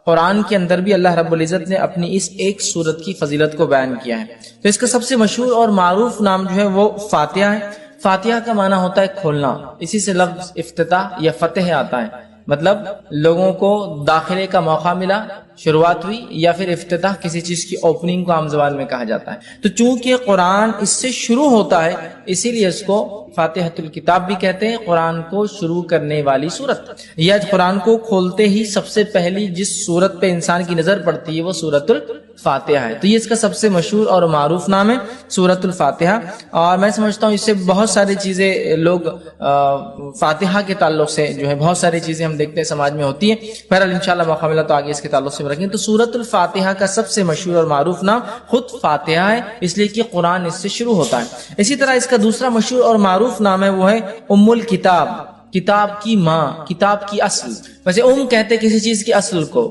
قرآن کے اندر بھی اللہ رب العزت نے اپنی اس ایک سورت کی فضیلت کو بیان کیا ہے۔ تو اس کا سب سے مشہور اور معروف نام جو ہے وہ فاتحہ ہے۔ فاتحہ کا معنی ہوتا ہے کھولنا، اسی سے لفظ افتتاح یا فتح آتا ہے، مطلب لوگوں کو داخلے کا موقع ملا، شروعات ہوئی، یا پھر افتتاح کسی چیز کی اوپننگ کو عام زبان میں کہا جاتا ہے۔ تو چونکہ قرآن اس سے شروع ہوتا ہے اسی لیے اس کو فاتحۃ الکتاب بھی کہتے ہیں، قرآن کو شروع کرنے والی سورت، یا قرآن کو کھولتے ہی سب سے پہلی جس سورت پہ انسان کی نظر پڑتی ہے وہ سورت الفاتحہ ہے۔ تو یہ اس کا سب سے مشہور اور معروف نام ہے سورت الفاتحہ، اور میں سمجھتا ہوں اس سے بہت ساری چیزیں لوگ فاتحہ کے تعلق سے جو ہے بہت ساری چیزیں ہم دیکھتے ہیں سماج میں ہوتی ہیں۔ بہرحال انشاءاللہ موقع ملا تو آگے اس کے تعلق سے رکھیں۔ تو سورت الفاتحہ کا سب سے مشہور اور معروف نام خود فاتحہ ہے، اس لیے کہ قرآن اس سے شروع ہوتا ہے۔ اسی طرح اس کا دوسرا مشہور اور معروف نام ہے وہ ہے ام الکتاب، کتاب کی ماں، کتاب کی اصل۔ ویسے کہتے کسی چیز کی اصل کو،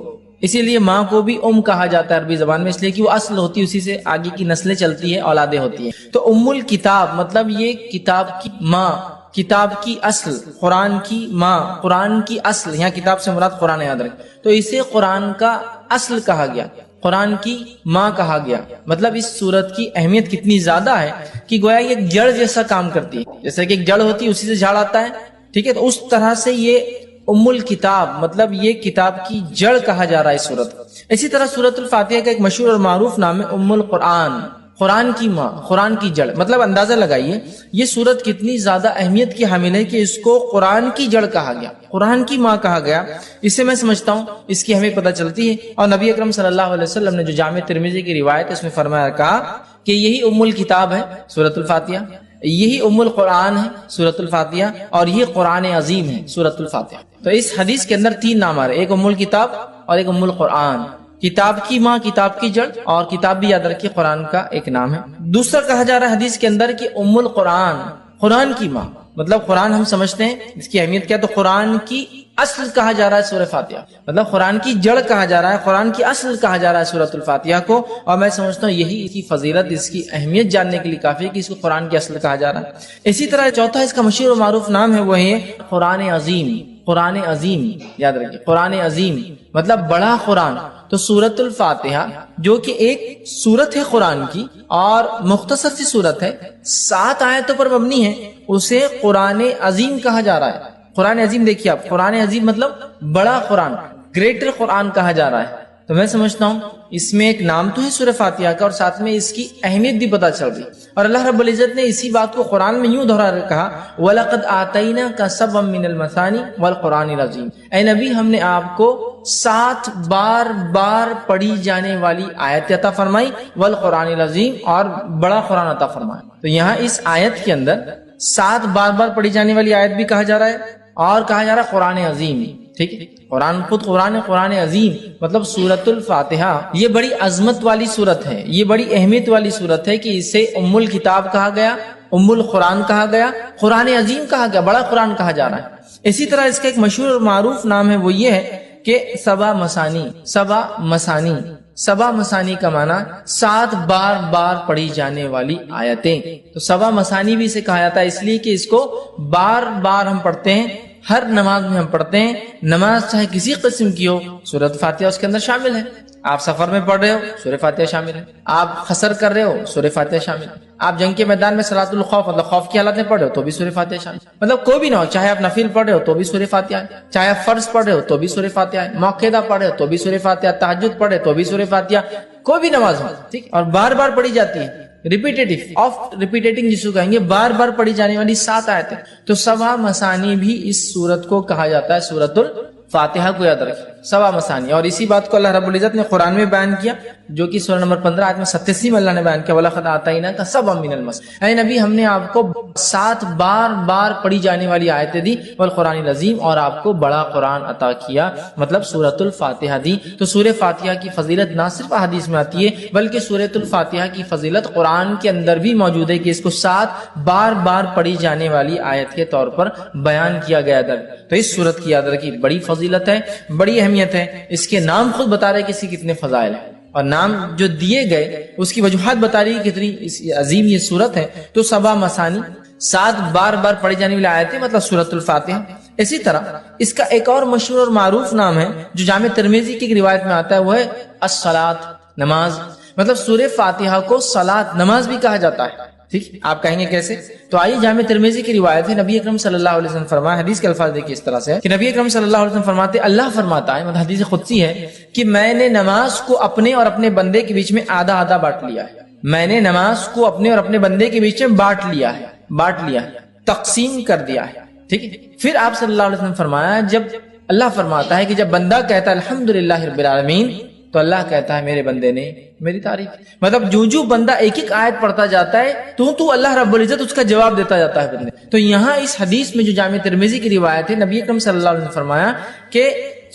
اسی لیے ماں کو بھی کہا جاتا ہے عربی زبان میں، اس لیے کہ وہ اصل ہوتی ہے، اسی سے آگے کی نسلیں چلتی ہیں، اولادیں ہوتی ہیں۔ تو ام الکتاب مطلب یہ کتاب کی ماں، کتاب کی اصل، قرآن کی ماں، قرآن کی اصل، یہاں کتاب سے مراد قرآن یاد رکھیں۔ تو اسے قرآن کا اصل کہا گیا، قرآن کی ماں کہا گیا۔ مطلب اس سورت کی اہمیت کتنی زیادہ ہے کہ گویا یہ ایک جڑ جیسا کام کرتی ہے، جیسے کہ ایک جڑ ہوتی ہے اسی سے جھاڑ آتا ہے، ٹھیک ہے، تو اس طرح سے یہ ام الکتاب مطلب یہ کتاب کی جڑ کہا جا رہا ہے اس سورت کو۔ اسی طرح سورت الفاتحہ کا ایک مشہور اور معروف نام ہے ام القرآن، قرآن کی ماں، قرآن کی جڑ۔ مطلب اندازہ لگائیے یہ سورت کتنی زیادہ اہمیت کی حامل ہے کہ اس کو قرآن کی جڑ کہا گیا، قرآن کی ماں کہا گیا۔ اس سے میں سمجھتا ہوں اس کی ہمیں پتہ چلتی ہے، اور نبی اکرم صلی اللہ علیہ وسلم نے جو جامع ترمذی کی روایت ہے اس میں فرمایا، کہا کہ یہی ام الکتاب ہے سورت الفاتحہ، یہی ام القرآن ہے سورت الفاتحہ، اور یہ قرآن عظیم ہے سورت الفاتحہ۔ تو اس حدیث کے اندر تین نام آ رہے، ایک ام الکتاب اور ایک ام القرآن، کتاب کی ماں، کتاب کی جڑ، اور کتاب بھی یاد رکھیے قرآن کا ایک نام ہے۔ دوسرا کہا جا رہا ہے حدیث کے اندر کہ ام القرآن، قرآن کی ماں، مطلب قرآن ہم سمجھتے ہیں اس کی اہمیت کیا، تو قرآن کی اصل کہا جا رہا ہے سورہ فاتحہ، مطلب قرآن کی جڑ کہا جا رہا ہے، قرآن کی اصل کہا جا رہا ہے سورۃ الفاتحہ کو۔ اور میں سمجھتا ہوں یہی اس کی فضیلت، اس کی اہمیت جاننے کے لیے کافی ہے کہ اس کو قرآن کی اصل کہا جا رہا ہے۔ اسی طرح چوتھا اس کا مشہور و معروف نام ہے وہ ہے قرآن عظیم، قرآن عظیم، یاد رکھیے قرآن عظیم مطلب بڑا قرآن۔ تو سورۃ الفاتحہ جو کہ ایک سورت ہے قرآن کی اور مختصر سی سورت ہے، 7 آیتوں پر مبنی ہے، اسے قرآن عظیم کہا جا رہا ہے۔ قرآن عظیم دیکھیے آپ، قرآن عظیم مطلب بڑا قرآن، گریٹر قرآن کہا جا رہا ہے۔ تو میں سمجھتا ہوں اس میں ایک نام تو ہے سورہ فاتحہ کا، اور ساتھ میں اس کی اہمیت بھی پتہ چل رہی، اور اللہ رب العزت نے اسی بات کو قرآن میں یوں دہرا کہا، وَلَقَدْ آتَيْنَاكَ سَبْعًا مِّنَ الْمَثَانِي وَالْقُرْآنِ الْعَظِيمِ، اے نبی ہم نے آپ کو 7 بار پڑھی جانے والی آیت عطا فرمائی، والقرآن العظیم، اور بڑا قرآن عطا فرمایا۔ تو یہاں اس آیت کے اندر 7 بار پڑھی جانے والی آیت بھی کہا جا رہا ہے، اور کہا جا رہا ہے قرآن عظیم، ٹھیک ہے، قرآن خود قرآن عظیم مطلب سورۃ الفاتحہ یہ بڑی عظمت والی سورت ہے، یہ بڑی اہمیت والی سورت ہے کہ اسے ام الکتاب کہا گیا، ام القرآن کہا گیا، قرآن عظیم کہا گیا، بڑا قرآن کہا جا رہا ہے۔ اسی طرح اس کا ایک مشہور اور معروف نام ہے وہ یہ ہے کہ سبع مثانی، سبع مثانی کا معنی 7 بار پڑھی جانے والی آیتیں۔ تو سبع مثانی بھی اسے کہا جاتا ہے اس لیے کہ اس کو بار ہم پڑھتے ہیں، ہر نماز میں ہم پڑھتے ہیں، نماز چاہے کسی قسم کی ہو، سورۃ فاتحہ اس کے اندر شامل ہے۔ آپ سفر میں پڑھ رہے ہو، سورہ فاتحہ شامل ہے، آپ قصر کر رہے ہو، سورہ فاتحہ شامل ہے، آپ جنگ کے میدان میں صلاۃ الخوف مطلب خوف کی حالت میں پڑھ رہے ہو تو بھی سورہ فاتحہ شامل ہے، مطلب کوئی بھی نہ ہو، چاہے آپ نفل پڑھ رہے ہو تو بھی سورہ فاتحہ ہے، چاہے آپ فرض پڑھ رہے ہو تو بھی سورہ فاتحہ ہے، موقعہ پڑھ رہے ہو تو بھی سورہ فاتحہ، تہجد پڑھ رہے تو بھی سورہ فاتحہ، کوئی بھی نماز ہو، ٹھیک، اور بار پڑھی جاتی ہے، ریپیٹیٹنگ جس کو کہیں گے، بار پڑھی جانے والی 7 آیتیں۔ تو سبع مثانی بھی اس سورت کو کہا جاتا ہے، سورۃ الفاتحہ کو یاد رکھیں، سبع مثانی۔ اور اسی بات کو اللہ رب العزت نے قرآن میں بیان کیا، جو کہ سورہ نمبر 15 آیت میں 87 میں اللہ نے بیان کیا، وَلَقَدْ آتَيْنَاكَ سَبْعًا مِّنَ الْمَثَانِي، اے نبی ہم نے آپ کو 7 بار پڑھی جانے والی آیتیں دی، والقرآن العظیم، اور آپ کو بڑا قرآن عطا کیا، مطلب سورۃ الفاتحہ دی۔ تو سورہ فاتحہ کی فضیلت نہ صرف احادیث میں آتی ہے بلکہ سورۃ الفاتحہ کی فضیلت قرآن کے اندر بھی موجود ہے کہ اس کو 7 بار پڑھی جانے والی آیت کے طور پر بیان کیا گیا ہے۔ تو اس سورت کی یاد رکھی بڑی فضیلت ہے، بڑی اہمیت ہے، اس کے نام خود بتا رہے کسی کتنے فضائل ہیں، اور نام جو دیے گئے اس کی وجوہات بتا رہی ہے کتنی عظیم یہ سورت ہے۔ تو سبع مثانی 7 بار پڑھی جانے والی آیتیں مطلب سورۃ الفاتحہ۔ اسی طرح اس کا ایک اور مشہور اور معروف نام ہے جو جامع ترمذی کی ایک روایت میں آتا ہے، وہ ہے الصلاۃ، نماز۔ مطلب سورہ فاتحہ کو صلاۃ، نماز بھی کہا جاتا ہے۔ ٹھیک، آپ کہیں گے کیسے؟ تو آئیے جامع ترمذی کی روایت ہے، نبی اکرم صلی اللہ علیہ وسلم فرمایا، حدیث کے الفاظ دیکھیے اس طرح سے کہ نبی اکرم صلی اللہ علیہ وسلم فرماتے، اللہ فرماتا ہے، مطلب حدیث قدسی ہے کہ میں نے نماز کو اپنے اور اپنے بندے کے بیچ میں آدھا آدھا بانٹ لیا ہے۔ میں نے نماز کو اپنے اور اپنے بندے کے بیچ میں بانٹ لیا ہے، تقسیم کر دیا ہے۔ ٹھیک ہے، پھر آپ صلی اللہ علیہ وسلم فرمایا، جب اللہ فرماتا ہے کہ جب بندہ کہتا ہے الحمدللہ رب العالمین، تو اللہ کہتا ہے میرے بندے نے میری تعریف۔ مطلب جو بندہ ایک ایک آیت پڑھتا جاتا ہے تو اللہ رب العزت اس کا جواب دیتا جاتا ہے بندے۔ تو یہاں اس حدیث میں جو جامع ترمذی کی روایت ہے، نبی اکرم صلی اللہ علیہ وسلم نے فرمایا کہ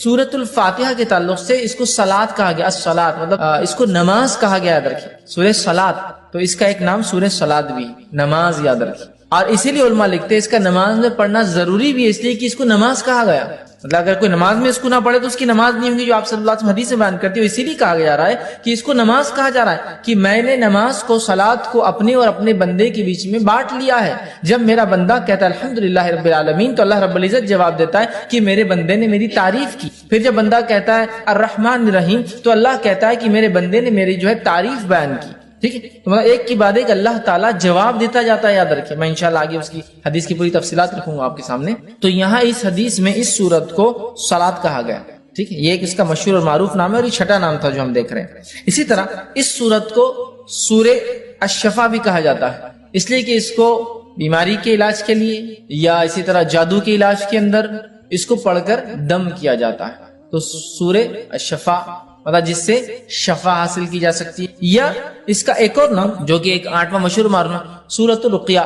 سورۃ الفاتحہ کے تعلق سے اس کو صلاۃ کہا گیا، الصلاۃ، مطلب اس کو نماز کہا گیا، یاد رکھیے سورہ صلاۃ، تو اس کا ایک نام سورہ صلاۃ بھی، نماز، یاد رکھیے۔ اور اسی لیے علماء لکھتے ہیں اس کا نماز میں پڑھنا ضروری بھی ہے، اس لیے کہ اس کو نماز کہا گیا۔ مطلب اگر کوئی نماز میں اس کو نہ پڑھے تو اس کی نماز نہیں ہوگی، جو آپ صلی اللہ علیہ وسلم حدیث میں بیان کرتی ہے، اسی لیے کہا جا رہا ہے کہ اس کو نماز کہا جا رہا ہے کہ میں نے نماز کو، صلاۃ کو اپنے اور اپنے بندے کے بیچ میں بانٹ لیا ہے۔ جب میرا بندہ کہتا ہے الحمدللہ رب العالمین، تو اللہ رب العزت جواب دیتا ہے کہ میرے بندے نے میری تعریف کی۔ پھر جب بندہ کہتا ہے الرحمن الرحیم، تو اللہ کہتا ہے کہ میرے بندے نے میری جو ہے تعریف بیان کی۔ ٹھیک ہے، تو مطلب ایک کے بعد ایک اللہ تعالیٰ جواب دیتا جاتا ہے، یاد رکھیں۔ میں انشاءاللہ آگے اس کی حدیث کی پوری تفصیلات رکھوں گا آپ کے سامنے۔ تو یہاں اس حدیث میں اس سورت کو صلاۃ کہا گیا۔ ٹھیک ہے، یہ ایک اس کا مشہور اور معروف نام ہے، اور یہ چھٹا نام تھا جو ہم دیکھ رہے ہیں۔ اسی طرح اس سورت کو سورہ الشفا بھی کہا جاتا ہے، اس لیے کہ اس کو بیماری کے علاج کے لیے یا اسی طرح جادو کے علاج کے اندر اس کو پڑھ کر دم کیا جاتا ہے۔ تو سورہ الشفا مطلب جس سے شفا حاصل کی جا سکتی ہے۔ یا اس کا ایک اور نام جو کہ ایک 8واں مشہور معروف ہے، سورۃ الرقیہ،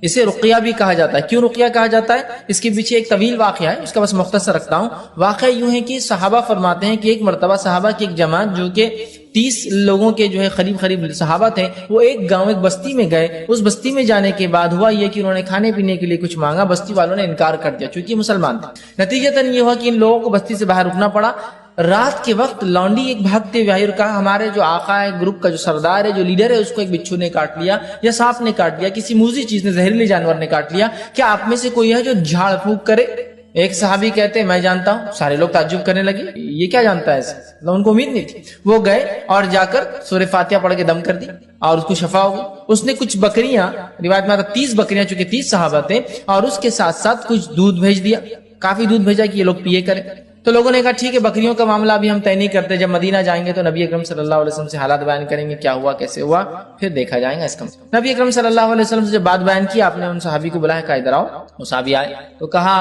اسے رقیہ بھی کہا جاتا ہے۔ کیوں رقیہ کہا جاتا ہے؟ اس کے پیچھے ایک طویل واقعہ ہے، اس کا بس مختصر رکھتا ہوں۔ واقعہ یوں ہے کہ صحابہ فرماتے ہیں کہ ایک مرتبہ صحابہ کی ایک جماعت جو کہ 30 لوگوں کے جو ہے قریب صحابہ تھے، وہ ایک گاؤں، ایک بستی میں گئے۔ اس بستی میں جانے کے بعد ہوا یہ کہ انہوں نے کھانے پینے کے لیے کچھ مانگا، بستی والوں نے انکار کر دیا چونکہ مسلمان تھے۔ نتیجتاً یہ ہوا کہ ان لوگوں کو بستی سے باہر رکنا پڑا۔ رات کے وقت لونڈی ایک بھاگتے ہوئے آئی اور کہا ہمارے جو آقا ہے، گروپ کا جو سردار ہے، جو لیڈر ہے، اس کو ایک بچھو نے کاٹ لیا یا سانپ نے کاٹ لیا، کسی موذی چیز نے، زہریلے جانور نے کاٹ لیا، کیا آپ میں سے کوئی ہے جو جھاڑ پھونک کرے؟ ایک صحابی کہتے ہیں میں جانتا ہوں۔ سارے لوگ تعجب کرنے لگے، یہ کیا جانتا ہے؟ ان کو امید نہیں تھی۔ وہ گئے اور جا کر سورہ فاتحہ پڑھ کے دم کر دی اور اس کو شفا ہو گئی۔ اس نے کچھ بکریاں، روایت میں آتا 30 بکریاں، چونکہ 30 صحابہ تھے، اور اس کے ساتھ ساتھ کچھ دودھ بھیج دیا، کافی دودھ بھیجا کہ یہ لوگ پیے کریں۔ تو لوگوں نے کہا ٹھیک ہے، بکریوں کا معاملہ ابھی ہم طے نہیں کرتے، جب مدینہ جائیں گے تو نبی اکرم صلی اللہ علیہ وسلم سے حالات بیان کریں گے، کیا ہوا، کیسے ہوا، پھر دیکھا جائے گا اس کا۔ نبی اکرم صلی اللہ علیہ وسلم سے جب بات بیان کی، آپ نے ان صحابی کو بلایا، کہا ادھر آؤ۔ وہ صحابی آئے تو کہا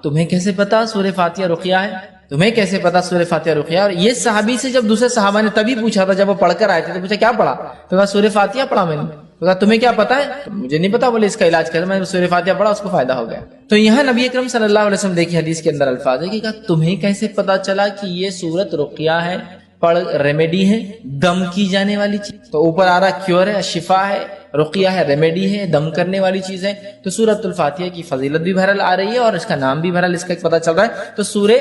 تمہیں کیسے پتا سورہ فاتحہ رقیہ ہے؟ تمہیں کیسے پتا سورہ فاتحہ رقیہ؟ اور یہ صحابی سے جب دوسرے صحابہ نے تبھی پوچھا تھا جب وہ پڑھ کر آئے تھے، تو پوچھا کیا پڑھا؟ تو کہا سورہ فاتحہ پڑھا میں نے۔ تو کہا تمہیں کیا پتا ہے؟ مجھے نہیں پتا، بولے اس کا علاج کر، میں نے سورہ فاتحہ پڑھا، اس کو فائدہ ہو گیا۔ تو یہاں نبی اکرم صلی اللہ علیہ وسلم دیکھیے حدیث کے اندر الفاظ ہے کہ کہا تمہیں کیسے پتا چلا کہ یہ سورت رقیہ ہے، پڑھ ریمیڈی ہے، دم کی جانے والی چیز؟ تو اوپر آ رہا کیور ہے، شفا ہے، رقیہ ہے، ریمیڈی ہے، دم کرنے والی چیز ہے۔ تو سورۃ الفاتحہ کی فضیلت بھی بہرحال آ رہی ہے اور اس کا نام بھی بہرحال اس کا ایک پتہ چل رہا ہے۔ تو سورہ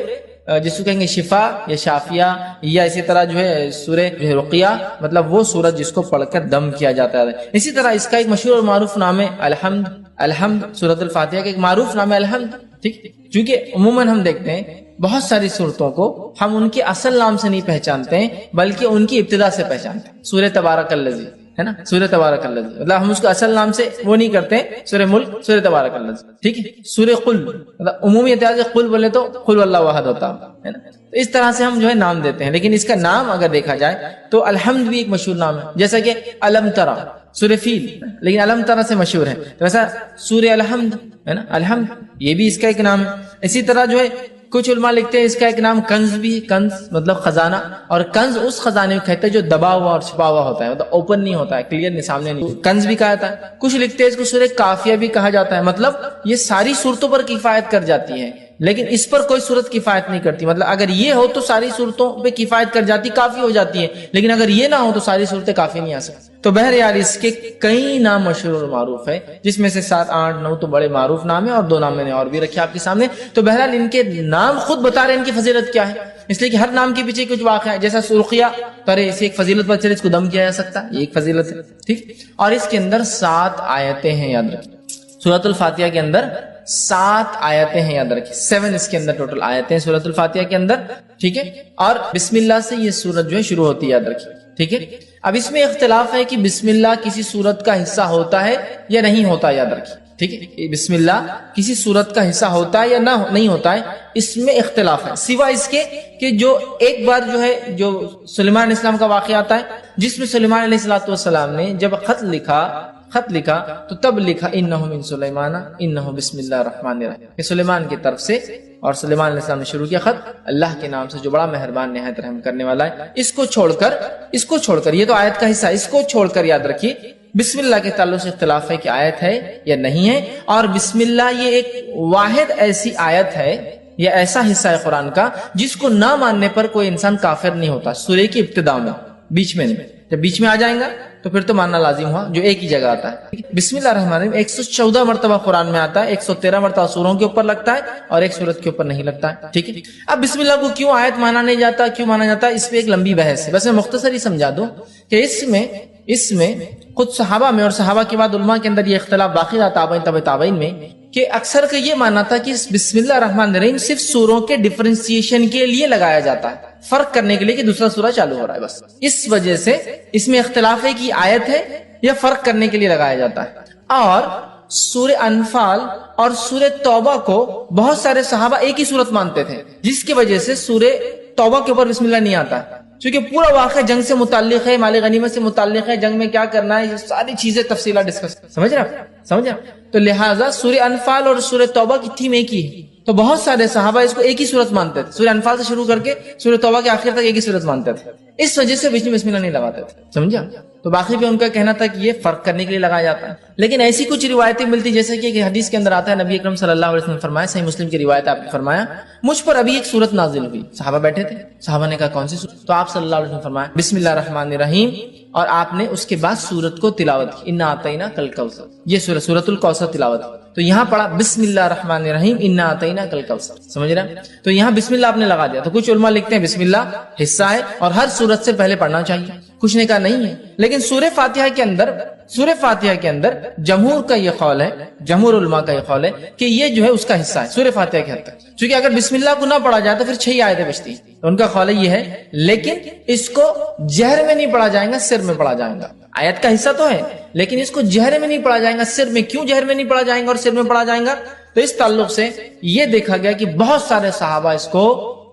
جس کو کہیں گے شفا یا شافیہ، یا اسی طرح جو ہے سورہ جو ہے رقیہ، مطلب وہ سورت جس کو پڑھ کر دم کیا جاتا ہے۔ اسی طرح اس کا ایک مشہور اور معروف نام ہے الحمد۔ سورۃ الفاتحہ کا ایک معروف نام ہے الحمد۔ ٹھیک، چونکہ عموماً ہم دیکھتے ہیں بہت ساری صورتوں کو ہم ان کے اصل نام سے نہیں پہچانتے ہیں بلکہ ان کی ابتدا سے پہچانتے ہیں۔ سورہ تبارک الذی ہے نا، سورہ تبارک الذی، مطلب ہم اس کو اصل نام سے وہ نہیں کرتے ہیں۔ سورہ ملک، سورہ تبارک الذی، ٹھیک ہے۔ سورہ قل، مطلب عمومی اعتبار سے قل بولے تو قل واللہ احد ہوتا ہے نا، تو اس طرح سے ہم جو ہے نام دیتے ہیں، لیکن اس کا نام اگر دیکھا جائے تو الحمد بھی ایک مشہور نام ہے، جیسا کہ الم ترا، سورہ فیل، لیکن الم ترا سے مشہور ہے، تو ویسا سورہ الحمد ہے نا، الحمد یہ بھی اس کا ایک نام ہے۔ اسی طرح جو ہے کچھ علماء لکھتے ہیں اس کا ایک نام کنز بھی ہے، کنز مطلب خزانہ، اور کنز اس خزانے کو کہتے ہیں جو دبا ہوا اور چھپا ہوا ہوتا ہے، مطلب اوپن نہیں ہوتا ہے، کلیئر نہیں، سامنے نہیں، کنز بھی کہا جاتا ہے۔ کچھ لکھتے ہیں اس کو سورہ کافیہ بھی کہا جاتا ہے، مطلب یہ ساری صورتوں پر کفایت کر جاتی ہے لیکن اس پر کوئی صورت کفایت نہیں کرتی، مطلب اگر یہ ہو تو ساری صورتوں پہ کفایت کر جاتی، کافی ہو جاتی ہے، لیکن اگر یہ نہ ہو تو ساری صورتیں کافی نہیں آ سکتی۔ تو بہرحال اس کے کئی نام مشہور اور معروف ہے، جس میں سے 7 8 9 تو بڑے معروف نام ہیں اور 2 نام میں نے اور بھی رکھے آپ کے سامنے۔ تو بہرحال ان کے نام خود بتا رہے ہیں ان کی فضیلت کیا ہے، اس لیے کہ ہر نام کے پیچھے کچھ واقعہ ہے، جیسا رقیہ، پرے اسے ایک فضیلت پر چلے، اس کو دم کیا جا سکتا ہے، یہ ایک فضیلت ہے، ٹھیک۔ اور اس کے اندر 7 آیتیں ہیں، یاد رکھیں، سورۃ الفاتحہ کے اندر 7 آیتیں ہیں، یاد رکھیے 7 اس کے اندر ٹوٹل آیتیں ہیں سورۃ الفاتحہ کے اندر، ٹھیک ہے، اور بسم اللہ سے یہ سورت جو ہے شروع ہوتی ہے، یاد رکھیے، ٹھیک ہے۔ اب اس میں اختلاف ہے کہ بسم اللہ کسی سورت کا حصہ ہوتا ہے یا نہیں ہوتا، یاد رکھیے، ٹھیک ہے، بسم اللہ کسی سورت کا حصہ ہوتا ہے یا نہیں ہوتا ہے، اس میں اختلاف ہے، سوا اس کے کہ جو ایک بار جو ہے جو سلیمان علیہ السلام کا واقعہ آتا ہے، جس میں سلیمان علیہ السلام نے جب خط لکھا تو تب لکھا انہ من سلیمان انہ بسم اللہ الرحمن الرحیم، کہ سلیمان کی طرف سے، اور سلیمان علیہ السلام نے شروع کیا خط اللہ کے نام سے جو بڑا مہربان نہایت رحم کرنے والا ہے۔ اس کو چھوڑ کر یہ تو آیت کا حصہ، اس کو چھوڑ کر یاد رکھیے بسم اللہ کے تعلق سے اختلاف ہے کہ آیت ہے یا نہیں ہے، اور بسم اللہ یہ ایک واحد ایسی آیت ہے یا ایسا حصہ ہے قرآن کا جس کو نہ ماننے پر کوئی انسان کافر نہیں ہوتا، سورہ کی ابتدا میں، بیچ میں نہیں، جب بیچ میں آ جائیں گا تو پھر تو ماننا لازم ہوا، جو ایک ہی جگہ آتا ہے۔ بسم اللہ الرحمن الرحیم 114 مرتبہ قرآن میں آتا ہے، 113 مرتبہ سوروں کے اوپر لگتا ہے اور ایک سورت کے اوپر نہیں لگتا ہے، ٹھیک ہے۔ اب بسم اللہ کو کیوں آیت مانا نہیں جاتا، کیوں مانا جاتا ہے، اس پہ ایک لمبی بحث ہے، بس میں مختصر ہی سمجھا دوں کہ اس میں خود صحابہ میں اور صحابہ کے بعد علماء کے اندر یہ اختلاف باقی رہا، تابعین تبع تابعین میں، کہ اکثر کا یہ ماننا تھا کہ اس بسم اللہ الرحمن الرحیم صرف سوروں کے ڈیفرنسیشن کے لیے لگایا جاتا ہے، فرق کرنے کے لیے کہ دوسرا سورہ چالو ہو رہا ہے، بس اس وجہ سے اس میں اختلاف ہے کہ آیت ہے یا فرق کرنے کے لیے لگایا جاتا ہے۔ اور سورہ انفال اور سورہ توبہ کو بہت سارے صحابہ ایک ہی صورت مانتے تھے، جس کی وجہ سے سورہ توبہ کے اوپر بسم اللہ نہیں آتا، کیونکہ پورا واقعہ جنگ سے متعلق ہے، مال غنیمت سے متعلق ہے، جنگ میں کیا کرنا ہے، یہ ساری چیزیں تفصیلات ڈسکس، سمجھ رہے ہیں؟ تو لہٰذا سورہ انفال اور سورہ توبہ کی تھیم ایک ہی ہے، تو بہت سارے صحابہ اس کو ایک ہی صورت مانتے تھے، سورہ انفال سے شروع کر کے سورہ توبہ کے آخر تک ایک ہی صورت مانتے تھے، اس وجہ سے بیچ میں بسم اللہ نہیں لگاتے تھے، سمجھا؟ تو باقی بھی ان کا کہنا تھا کہ یہ فرق کرنے کے لیے لگایا جاتا ہے، لیکن ایسی کچھ روایتیں ملتی جیسے کہ حدیث کے اندر آتا ہے، نبی اکرم صلی اللہ علیہ وسلم نے فرمایا، صحیح مسلم کی روایت آپ نے فرمایا، مجھ پر ابھی ایک سورت نازل ہوئی، صحابہ بیٹھے تھے، صحابہ نے کہا کون سی سورت؟ تو آپ صلی اللہ علیہ وسلم نے فرمایا بسم اللہ الرحمن الرحیم، اور آپ نے اس کے بعد سورت کو تلاوت کی، انا اعطیناک الکوثر، یہ سورۃ الکوثر تلاوت، تو یہاں پڑھا بسم اللہ الرحمن الرحیم انا اعطیناک الکوثر، سمجھ رہے ہیں؟ تو یہاں بسم اللہ آپ نے لگا دیا، تو کچھ علماء لکھتے ہیں بسم اللہ حصہ ہے اور ہر سورت سے پہلے پڑھنا چاہیے، کچھ نے کہا نہیں ہے، لیکن سورہ فاتحہ کے اندر جمہور کا یہ قول ہے، جمہور علماء کا یہ قول ہے کہ یہ جو ہے اس کا حصہ ہے سورہ فاتحہ کے حد تک، کیونکہ اگر بسم اللہ کو نہ پڑھا جائے تو پھر 6 آیتیں بچتی ہیں، تو ان کا قول یہ ہے، لیکن اس کو جہر میں نہیں پڑھا جائے گا، سر میں پڑھا جائے گا، آیت کا حصہ تو ہے لیکن اس کو جہر میں نہیں پڑھا جائے گا، سر میں، کیوں جہر میں نہیں پڑھا جائے گا اور سر میں پڑھا جائے گا؟ تو اس تعلق سے یہ دیکھا گیا کہ بہت سارے صحابہ اس کو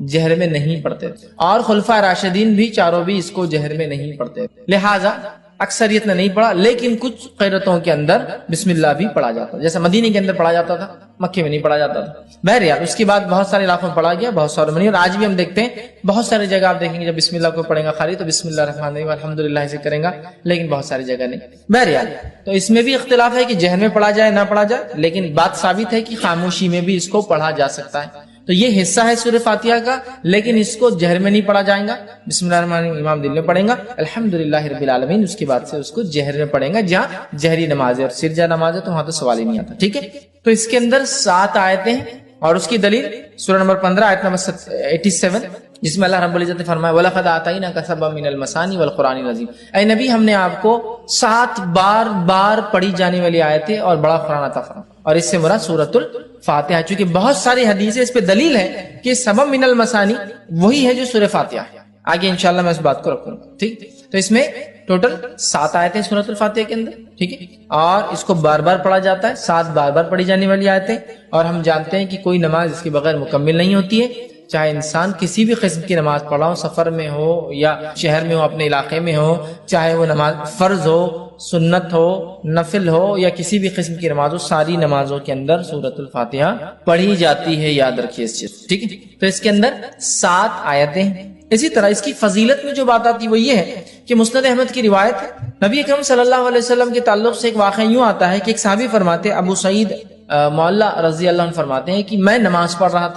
جہر میں نہیں پڑھتے تھے، اور خلفائے راشدین بھی چاروں بھی اس کو جہر میں نہیں پڑھتے تھے، لہٰذا اکثریت نے نہیں پڑھا، لیکن کچھ قیرتوں کے اندر بسم اللہ بھی پڑھا جاتا، جیسا مدینے کے اندر پڑھا جاتا تھا، مکے میں نہیں پڑھا جاتا تھا، بہرحال اس کے بعد بہت سارے علاقوں میں پڑھا گیا، بہت سارے میں نہیں، اور آج بھی ہم دیکھتے ہیں بہت ساری جگہ آپ دیکھیں گے جب بسم اللہ کو پڑھیں گا خالی تو بسم اللہ الرحمن الرحیم الحمدللہ سے کریں گا، لیکن بہت ساری جگہ نہیں، بہرحال تو اس میں بھی اختلاف ہے کہ جہر میں پڑھا جائے نہ پڑھا جائے، لیکن بات ثابت ہے کہ خاموشی میں بھی اس کو پڑھا جا سکتا ہے، تو یہ حصہ ہے سورہ فاتحہ کا، لیکن اس کو جہر میں نہیں پڑھا جائے گا، بسم اللہ الرحمن الرحیم امام دل میں پڑھیں گا، الحمدللہ رب العالمین، اس کے بعد سے اس کو جہر میں پڑھیں گا، جہاں جہری نماز ہے اور سرجہ نماز ہے تو وہاں تو سوال ہی نہیں آتا، ٹھیک ہے۔ تو اس کے اندر 7 آیتیں ہیں، اور اس کی دلیل سورہ نمبر 15 آیت نمبر 87، جس میں اللہ رب العزت نے فرمایا وَلَقَدْ آتَيْنَاكَ سَبْعًا مِنَ الْمَثَانِي وَالْقُرْآنِ الْعَظِيمِ، اے نبی ہم نے آپ کو 7 بار پڑھی جانے والی آیتیں اور بڑا قرآن عطا فرمایا، اور اس سے مراد سورۃ الفاتحہ، چونکہ بہت ساری حدیثیں اس پہ دلیل ہے کہ سبع من المثانی وہی ہے جو سورہ فاتحہ ہے، آگے انشاءاللہ میں اس بات کو رکھوں گا، ٹھیک۔ تو اس میں ٹوٹل 7 آیتیں سورۃ الفاتحہ کے اندر، ٹھیک ہے، اور اس کو بار بار پڑھا جاتا ہے، 7 بار پڑھی جانے والی آیتیں، اور ہم جانتے ہیں کہ کوئی نماز اس کے بغیر مکمل نہیں ہوتی ہے، چاہے انسان کسی بھی قسم کی نماز پڑھا ہو، سفر میں ہو یا شہر میں ہو، اپنے علاقے میں ہو، چاہے وہ نماز فرض ہو، سنت ہو، نفل ہو، یا کسی بھی قسم کی نماز ہو، ساری نمازوں کے اندر سورۃ الفاتحہ پڑھی جاتی ہے، یاد رکھیے اس چیز، ٹھیک ہے۔ تو اس کے اندر 7 آیتیں ہیں۔ اسی طرح اس کی فضیلت میں جو بات آتی وہ یہ ہے کہ مسند احمد کی روایت ہے، نبی اکرم صلی اللہ علیہ وسلم کے تعلق سے ایک واقعہ یوں آتا ہے کہ ایک صحابی فرماتے ہیں، ابو سعید معلّہ رضی اللہ عنہ فرماتے ہیں کہ میں نماز پڑھ رہا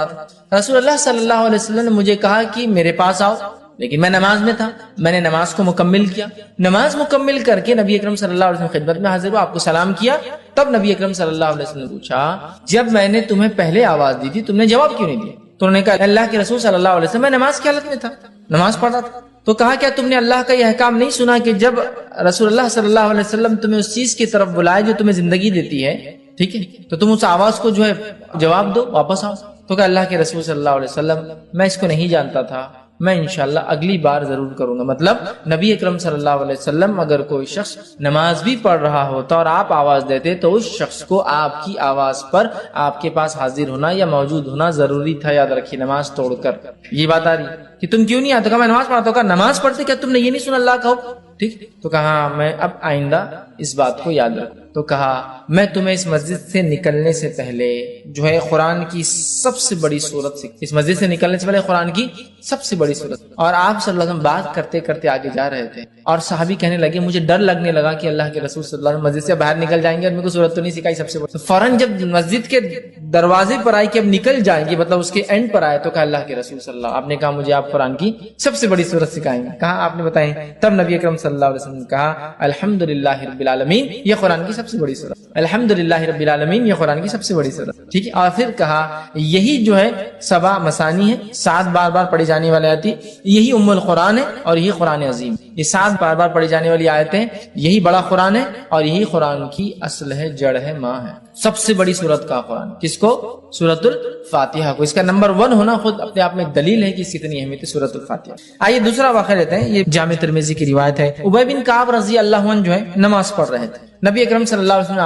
تھا، رسول اللہ صلی اللہ علیہ وسلم نے مجھے کہا کہ میرے پاس آؤ، لیکن میں نماز میں تھا، میں نے نماز کو مکمل کیا، نماز مکمل کر کے نبی اکرم صلی اللہ علیہ وسلم خدمت میں حاضر ہوا، آپ کو سلام کیا، تب نبی اکرم صلی اللہ علیہ وسلم نے پوچھا جب میں نے تمہیں پہلے آواز دی تھی تم نے جواب کیوں نہیں دیا؟ تو انہوں نے کہا اللہ کے رسول صلی اللہ علیہ وسلم میں نماز کی حالت میں تھا، نماز پڑھ رہا تھا۔ تو کہا کیا تم نے اللہ کا یہ احکام نہیں سنا کہ جب رسول اللہ صلی اللہ علیہ وسلم تمہیں اس چیز کی طرف بلائے جو تمہیں زندگی دیتی ہے، ٹھیک ہے، تو تم اس آواز کو جو ہے جواب دو، واپس آؤ۔ تو کہ اللہ کے رسول صلی اللہ علیہ وسلم میں اس کو نہیں جانتا تھا، میں انشاءاللہ اگلی بار ضرور کروں گا۔ مطلب نبی اکرم صلی اللہ علیہ وسلم اگر کوئی شخص نماز بھی پڑھ رہا ہوتا اور آپ آواز دیتے تو اس شخص کو آپ کی آواز پر آپ کے پاس حاضر ہونا یا موجود ہونا ضروری تھا، یاد رکھیے، نماز توڑ کر۔ یہ بات آ رہی کہ تم کیوں نہیں آتے؟ کہا میں نماز پڑھتا ہوں۔ کہا نماز پڑھتے کیا تم نے یہ نہیں سنا اللہ کا حکم؟ ٹھیک، تو کہا میں اب آئندہ اس بات کو یاد رکھوں۔ تو کہا میں تمہیں اس مسجد سے نکلنے سے پہلے جو ہے قرآن کی سب سے بڑی سورت اس مسجد سے نکلنے سے پہلے قرآن کی سب سے بڑی سورت، اور آپ صلی اللہ علیہ وسلم بات کرتے کرتے آگے جا رہے تھے اور صحابی کہنے لگے مجھے ڈر لگنے لگا کہ اللہ کے رسول صلی اللہ علیہ وسلم مسجد سے باہر نکل جائیں گے اور میرے کو سورت تو نہیں سکھائی سب سے بڑی۔ فوراً جب مسجد کے دروازے پر آئی کہ اب نکل جائیں گے، مطلب اس کے اینڈ پر آئے، تو کہا اللہ کے رسول صلی اللہ علیہ وسلم، آپ نے کہا مجھے آپ قرآن کی سب سے بڑی سورت سکھائیں گے۔ کہا آپ نے بتائیں؟ تب نبی اکرم صلی اللہ علیہ وسلم نے کہا الحمدللہ رب العالمین، یہ قرآن کی سب سے بڑی سورت، الحمدللہ رب العالمین یہ قرآن کی سب سے بڑی سورت، ٹھیک ہے۔ اور پھر کہا یہی جو ہے 7 مثانی ہے، 7 بار بار پڑھی جانے والی آیتی، یہی ام القرآن ہے اور یہی قرآن عظیم، یہ 7 بار بار پڑھی جانے والی آیتیں، یہی بڑا قرآن ہے اور یہی قرآن کی اصل ہے، جڑ ہے، ماں ہے۔ سب سے بڑی سورت کا قرآن کس کو؟ سورۃ الفاتحہ کو۔ اس کا نمبر 1 ہونا خود اپنے آپ میں ایک دلیل ہے کہ اس کی اتنی اہمیت ہے سورۃ الفاتحہ۔ آئیے دوسرا واقعہ لیتے ہیں، یہ جامع ترمذی کی روایت ہے۔ ابی بن کعب رضی اللہ عنہ جو ہے نماز پڑھ رہے تھے، نبی اکرم صلی اللہ علیہ وسلم نے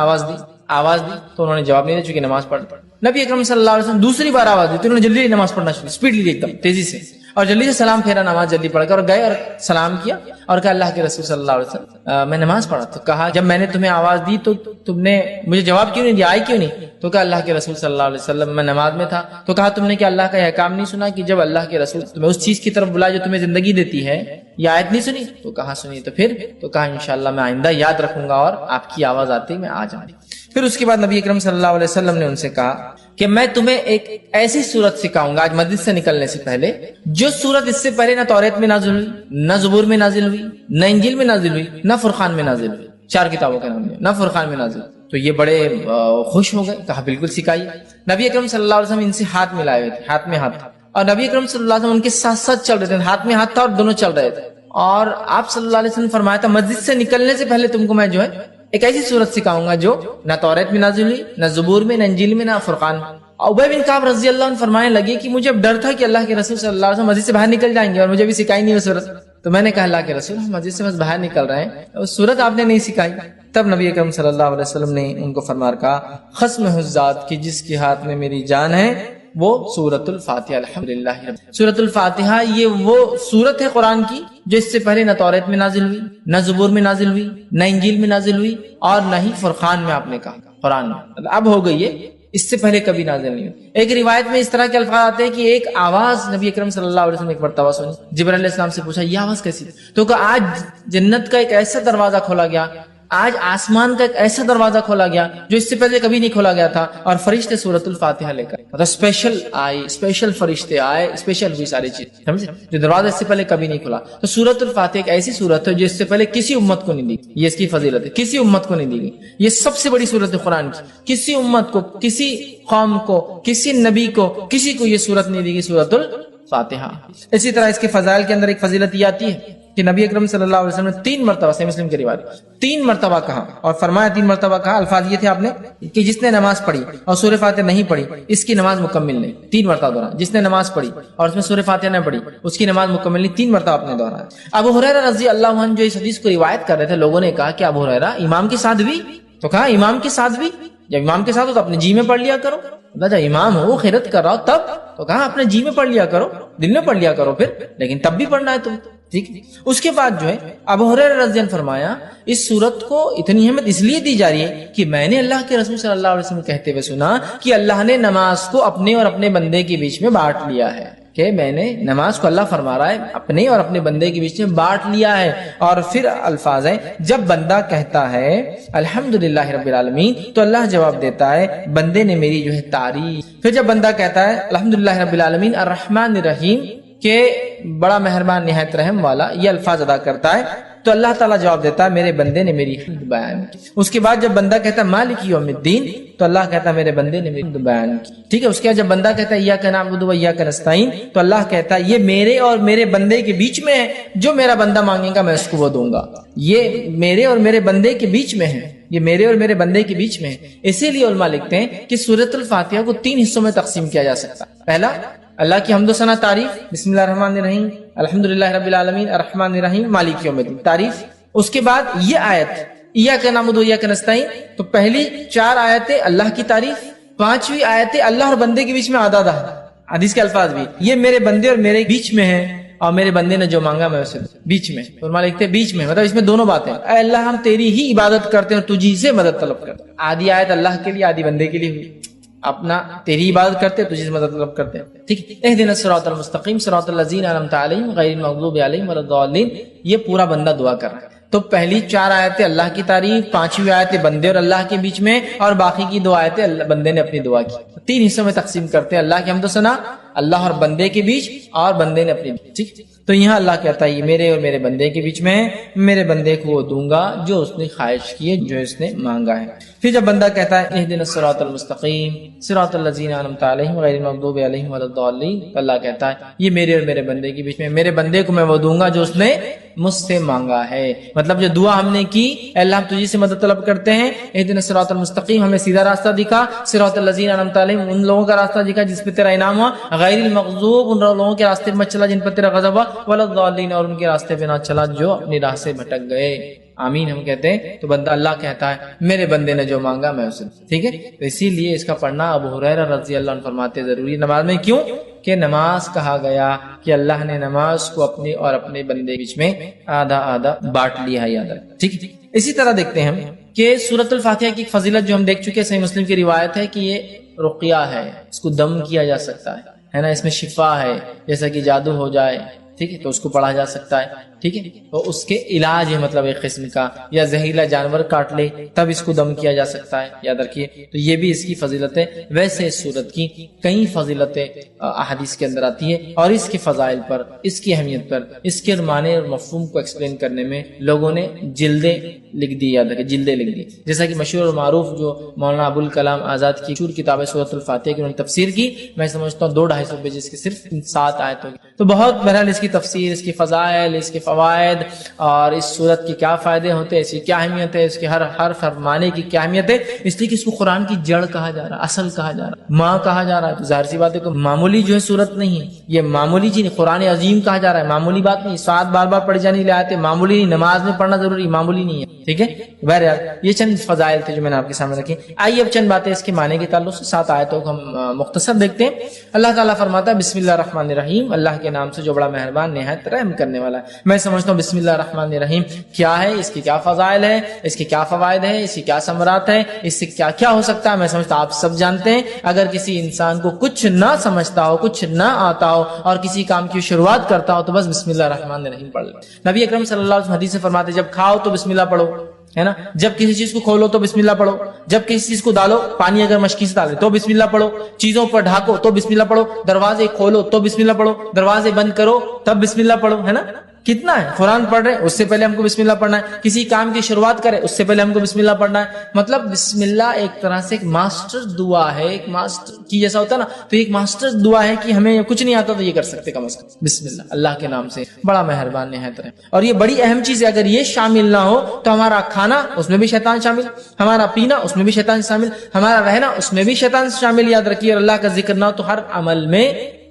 آواز دی تو انہوں نے جواب نہیں دیا چونکہ نماز پڑھ۔ نبی اکرم صلی اللہ علیہ وسلم دوسری بار آواز دی تو انہوں نے جلدی نماز پڑھنا شروع، اسپیڈلی ایک دم تیزی سے، اور جلدی سے سلام پھیرا، نماز جلدی پڑھ کر اور گئے اور سلام کیا اور کہا اللہ کے رسول صلی اللہ علیہ وسلم میں نماز پڑھا۔ تو کہا جب میں نے تمہیں آواز دی تو تم نے مجھے جواب کیوں نہیں دیا، آئی کیوں نہیں؟ تو کہا اللہ کے رسول صلی اللہ علیہ وسلم میں نماز میں تھا۔ تو کہا تم نے کیا اللہ کا یہ احکام نہیں سنا کہ جب اللہ کے رسول تمہیں اس چیز کی طرف بلائے جو تمہیں زندگی دیتی ہے، یہ آیت نہیں سنی؟ تو کہا سنی۔ تو پھر تو کہا انشاءاللہ میں آئندہ یاد رکھوں گا اور آپ کی آواز آتی میں آ جاؤں گی۔ پھر اس کے بعد نبی اکرم صلی اللہ علیہ وسلم نے ان سے کہا کہ میں تمہیں ایک ایسی سورت سکھاؤں گا آج مسجد سے نکلنے سے پہلے، جو سورت اس سے پہلے نہ توریت میں نازل ہوئی، نہ زبور میں نازل ہوئی، نہ انجیل میں نازل ہوئی، نہ فرقان میں نازل ہوئی، 4 کتابوں کے نام ہیں، نہ فرقان میں نازل ہوئی۔ تو یہ بڑے خوش ہو گئے، کہا بالکل سکھائیے۔ نبی اکرم صلی اللہ علیہ وسلم ان سے ہاتھ ملائے ہوئے تھے، ہاتھ میں ہاتھ تھا، اور نبی اکرم صلی اللہ علیہ وسلم ان کے ساتھ ساتھ چل رہے تھے، ہاتھ میں ہاتھ تھا اور دونوں چل رہے تھے۔ اور آپ صلی اللہ علیہ وسلم فرمایا تھا مسجد سے نکلنے سے پہلے تم کو میں جو ہے ایک ایسی سورت سکھاؤں گا جو نہ توریت میں نازل ہوئی، نہ زبور میں، نہ انجیل میں، نہ فرقان میں۔ ابی بن کعب رضی اللہ عنہ فرمانے لگے کہ مجھے اب ڈر تھا کہ اللہ کے رسول صلی اللہ علیہ وسلم مسجد سے باہر نکل جائیں گے اور مجھے بھی سکھائی نہیں وہ سورت۔ تو میں نے کہا اللہ کے رسول ہم مسجد سے بس باہر نکل رہے ہیں، اس سورت آپ نے نہیں سکھائی۔ تب نبی اکرم صلی اللہ علیہ وسلم نے ان کو فرما کہا قسم ہے اس ذات کی جس کے ہاتھ میں میری جان ہے، وہ سورۃ الفاتحہ، الحمدللہ۔ سورۃ الفاتحہ یہ وہ سورت ہے قرآن کی جو اس سے پہلے نہ توریت میں نازل ہوئی، نہ زبور میں نازل ہوئی، نہ انجیل میں نازل ہوئی، اور نہ ہی فرقان میں آپ نے کہا، قرآن میں اب ہو گئی ہے، اس سے پہلے کبھی نازل نہیں ہوئی۔ ایک روایت میں اس طرح کے الفاظ آتے ہیں کہ ایک آواز نبی اکرم صلی اللہ علیہ وسلم ایک مرتبہ سنی، جبرائیل علیہ السلام سے پوچھا یہ آواز کیسی؟ تو کہا آج جنت کا ایک ایسا دروازہ کھولا گیا، آج آسمان کا ایک ایسا دروازہ کھولا گیا جو اس سے پہلے کبھی نہیں کھولا گیا تھا، اور فرشتے سورۃ الفاتحہ لے کر، مطلب اسپیشل فرشتے آئے، اسپیشل ہوئی ساری چیز، سمجھے، جو دروازہ اس سے پہلے کبھی نہیں کھلا۔ تو سورۃ الفاتحہ ایک ایسی سورت ہے جو اس سے پہلے کسی امت کو نہیں دی، یہ اس کی فضیلت ہے، کسی امت کو نہیں دی گئی، یہ سب سے بڑی سورت ہے قرآن کی، کسی امت کو، کسی قوم کو، کسی نبی کو، کسی کو یہ سورت نہیں دی گئی، سورۃ الفاتحہ۔ اسی طرح اس کے فضائل کے اندر ایک فضیلت یہ آتی ہے کہ نبی اکرم صلی اللہ علیہ وسلم نے 3 مرتبہ، صحیح مسلم کی روایت، 3 مرتبہ کہا اور فرمایا 3 مرتبہ کہا، الفاظ یہ تھے آپ نے کہ جس نے نماز پڑھی اور سورہ فاتحہ نہیں پڑھی اس کی نماز مکمل نہیں، 3 مرتبہ دہرایا، جس نے نماز پڑھی اور اس میں سورہ فاتحہ نہ پڑھی اس کی نماز مکمل نہیں، 3 مرتبہ آپ نے دہرایا۔ ابو ہریرہ رضی اللہ عنہ جو اس حدیث کو روایت کر رہے تھے، لوگوں نے کہا کہ ابو ہریرہ امام کے ساتھ بھی؟ تو کہا امام کے ساتھ بھی، جب امام کے ساتھ ہو تو اپنے جی میں پڑھ لیا کرو، جب امام ہو خیرت کر رہا ہو تب، تو کہا اپنے جی میں پڑھ لیا کرو، دل میں پڑھ لیا کرو پھر، لیکن تب بھی پڑھنا ہے تم، ٹھیک۔ اس کے بعد جو ہے ابو ہریرہ رضی اللہ عنہ فرمایا اس صورت کو اتنی اہمیت اس لیے دی جا رہی ہے کہ میں نے اللہ کے رسول صلی اللہ علیہ وسلم کہتے ہوئے سنا کہ اللہ نے نماز کو اپنے اور اپنے بندے کے بیچ میں بانٹ لیا ہے، کہ میں نے نماز کو، اللہ فرما رہا ہے، اپنے اور اپنے بندے کے بیچ میں بانٹ لیا ہے۔ اور پھر الفاظ ہیں جب بندہ کہتا ہے الحمدللہ رب العالمین تو اللہ جواب دیتا ہے بندے نے میری جو ہے تعریف۔ پھر جب بندہ کہتا ہے الحمدللہ رب العالمین الرحمن الرحیم کہ بڑا مہربان نہایت رحم والا، یہ الفاظ ادا کرتا ہے تو اللہ تعالیٰ جواب دیتا ہے میرے بندے نے میری حمد بیان کی۔ اس کے بعد جب بندہ کہتا ہے مالک یوم الدین تو اللہ کہتا ہے میرے بندے نے میری حمد بیان کی، ٹھیک ہے۔ اس کے بعد جب بندہ کہتا ہے ایاک نعبد و ایاک نستعین تو اللہ کہتا ہے یہ میرے اور میرے بندے کے بیچ میں ہے، جو میرا بندہ مانگے گا میں اس کو وہ دوں گا، یہ میرے اور میرے بندے کے بیچ میں ہے، یہ میرے اور میرے بندے کے بیچ میں ہے۔ اسی لیے علماء لکھتے ہیں کہ سورۃ الفاتحہ کو 3 حصوں میں تقسیم کیا جا سکتا ہے۔ پہلا، اللہ کی حمد و ثنا تعریف، بسم اللہ الرحمن الرحیم الحمدللہ رب العالمین الرحمن الرحیم مالک یوم الدین، تعریف۔ اس کے بعد یہ آیت ایاک نعبد و ایاک نستعین، تو پہلی 4 آیتیں اللہ کی تعریف، 5ویں آیتیں اللہ اور بندے کے بیچ میں آدھا ہے، حدیث کے الفاظ بھی یہ میرے بندے اور میرے بیچ میں ہے، اور میرے بندے نے جو مانگا میں اسے بیچ میں، علماء لکھتے ہیں بیچ میں، مطلب اس میں دونوں باتیں، اے اللہ ہم تیری ہی عبادت کرتے ہیں اور تجھی سے مدد طلب کرتے ہیں۔ آدھی آیت اللہ کے لیے، آدھی بندے کے لیے ہوئی، اپنا تیری عبادت کرتے ہیں، تجھی سے مدد طلب کرتے ہیں، ٹھیک ہے۔ اہدنا الصراط المستقیم صراط الذین انعمت علیہم غیر المغضوب علیہم ولا الضالین، یہ پورا بندہ دعا کر رہا ہے۔ تو پہلی 4 آیتیں اللہ کی تعریف، 5ویں آیتیں بندے اور اللہ کے بیچ میں، اور باقی کی 2 آیتیں بندے نے اپنی دعا کی۔ 3 حصوں میں تقسیم کرتے ہیں، اللہ کی حمد و ثنا، اللہ اور بندے کے بیچ، اور بندے نے اپنی بیچ، ٹھیک۔ تو یہاں اللہ کہتا ہے یہ میرے اور میرے بندے کے بیچ میں ہے، میرے بندے کو وہ دوں گا جو اس نے خواہش کی ہے، جو اس نے مانگا ہے۔ پھر جب بندہ کہتا ہے اہدنا الصراط المستقیم صراط الذین انعمت علیہم غیر المغضوب علیہم ولا الضالین، تو اللہ کہتا ہے یہ میرے اور میرے بندے کے بیچ میں، میرے بندے کو میں وہ دوں گا جو اس نے مجھ سے مانگا ہے۔ مطلب جو دعا ہم نے کی، اے اللہ ہم تجھی سے مدد طلب کرتے ہیں، اہدنا الصراط المستقیم، ہمیں سیدھا راستہ دکھا، صراط الذین انعمت علیہم، ان لوگوں کا راستہ دکھا جس پہ تیرا انعام ہوا، غیر المغضوب، ان لوگوں کے راستے پہ مت چلا جن پر تیرا غضب ہوا، ولا الضالین، اور ان کے راستے پہ نہ چلا جو اپنی راہ سے بھٹک گئے۔ آمین ہم کہتے ہیں، تو بندہ اللہ کہتا ہے میرے بندے نے جو مانگا میں اسے، ٹھیک ہے۔ تو اسی لیے اس کا پڑھنا ابو ہریرہ رضی اللہ عنہ فرماتے ضروری نماز میں، کیوں کہ نماز کہا گیا کہ اللہ نے نماز کو اپنے اور اپنے بندے کے بیچ میں آدھا آدھا بانٹ لیا ہے، یاد رکھ، ٹھیک ہے۔ اسی طرح دیکھتے ہیں ہم کہ سورۃ الفاتحہ کی فضیلت جو ہم دیکھ چکے، صحیح مسلم کی روایت ہے کہ یہ رقیہ ہے، اس کو دم کیا جا سکتا ہے نا، اس میں شفا ہے، جیسا کہ جادو ہو جائے، ٹھیک ہے، تو اس کو پڑھا جا سکتا ہے، ٹھیک ہے، تو اس کے علاج ہے، مطلب ایک قسم کا، یا زہریلا جانور کاٹ لے تب اس کو دم کیا جا سکتا ہے، یاد رکھیے۔ تو یہ بھی اس کی فضیلت ہے۔ ویسے اس سورت کی کئی فضیلتیں احادیث کے اندر آتی ہے، اور اس کے فضائل پر، اس کی اہمیت پر، اس کے معنی اور مفہوم کو ایکسپلین کرنے میں لوگوں نے جلدیں لکھ دی، یاد رکھیے جلدیں لکھ دی، جیسا کہ مشہور اور معروف جو مولانا ابوالکلام آزاد کی مشہور کتاب ہے سورۃ الفاتحہ کی، انہوں نے تفسیر کی، میں سمجھتا ہوں 200-250 پیجز کی، صرف 7 آیتوں کی، تو بہت بہرحال اس کی تفسیر، اس کی فضائل، اس کے فوائد، اور اس صورت کے کیا فائدے ہوتے ہیں، اس کی کیا اہمیت ہے، اس کے ہر حرف فرمانے کی کیا اہمیت ہے، اس لیے کہ اس کو قرآن کی جڑ کہا جا رہا ہے، اصل کہا جا رہا ہے، ماں کہا جا رہا ہے، تو ظاہر سی بات ہے کہ معمولی جو ہے صورت نہیں ہے، یہ معمولی چیز نہیں، قرآن عظیم کہا جا رہا ہے، معمولی بات نہیں، 7 بار بار پڑھی جانے آتے معمولی نہیں، نماز میں پڑھنا ضروری معمولی نہیں ہے، ٹھیک ہے۔ بہرحال یہ چند فضائل تھے جو میں نے آپ کے سامنے رکھی۔ آئیے اب چند باتیں اس کے معنی کے تعلق سے 7 آیتوں کو ہم مختصر دیکھتے ہیں۔ اللہ تعالیٰ فرماتا ہے بسم اللہ الرحمن الرحیم، اللہ کے نام سے جو بڑا مہربان نہایت رحم کرنے والا ہے۔ میں سمجھتا ہوں بسم اللہ الرحمن الرحیم کیا ہے، اس کی کیا فضائل ہے، اس کے کیا فوائد ہیں، اس کی کیا ثمرات ہیں، اس سے کیا کیا ہو سکتا ہے، میں سمجھتا ہوں آپ سب جانتے ہیں۔ اگر کسی انسان کو کچھ نہ سمجھتا ہو، کچھ نہ آتا ہو، اور کسی کام کی شروعات کرتا ہو، تو بس بسم اللہ الرحمن الرحیم پڑھ لے۔ نبی اکرم صلی اللہ علیہ وسلم حدیث سے فرماتے جب کھاؤ تو بسم اللہ پڑھو، ہے نا، جب کسی چیز کو کھولو تو بسم اللہ پڑھو، جب کسی چیز کو ڈالو، پانی اگر مشکی سے ڈالے تو بسم اللہ پڑھو، چیزوں پر ڈھاکو تو بسم اللہ پڑھو، دروازے کھولو تو بسم اللہ پڑھو، دروازے بند کرو تب بسم اللہ پڑھو، ہے نا۔ کتنا ہے، قرآن پڑھ رہے اس سے پہلے ہم کو بسم اللہ پڑھنا ہے، کسی کام کی شروعات کرے اس سے پہلے ہم کو بسم اللہ پڑھنا ہے۔ مطلب بسم اللہ ایک طرح سے ایک ماسٹر دعا ہے، ایک ماسٹر کی جیسا ہوتا ہے نا، تو ایک ماسٹر دعا ہے کہ ہمیں کچھ نہیں آتا تو یہ کر سکتے کم از کم بسم اللہ، اللہ کے نام سے بڑا مہربان نہایت رحیم۔ اور یہ بڑی اہم چیز ہے، اگر یہ شامل نہ ہو تو ہمارا کھانا اس میں بھی شیطان شامل، ہمارا پینا اس میں بھی شیطان شامل، ہمارا رہنا اس میں بھی شیطان شامل، یاد رکھیے۔ اور اللہ کا ذکر نہ ہو تو ہر عمل میں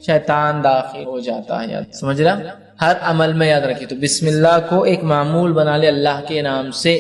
شیطان داخل ہو جاتا ہے، یاد سمجھ رہا، ہر عمل میں یاد رکھیے۔ تو بسم اللہ کو ایک معمول بنا لے اللہ کے نام سے،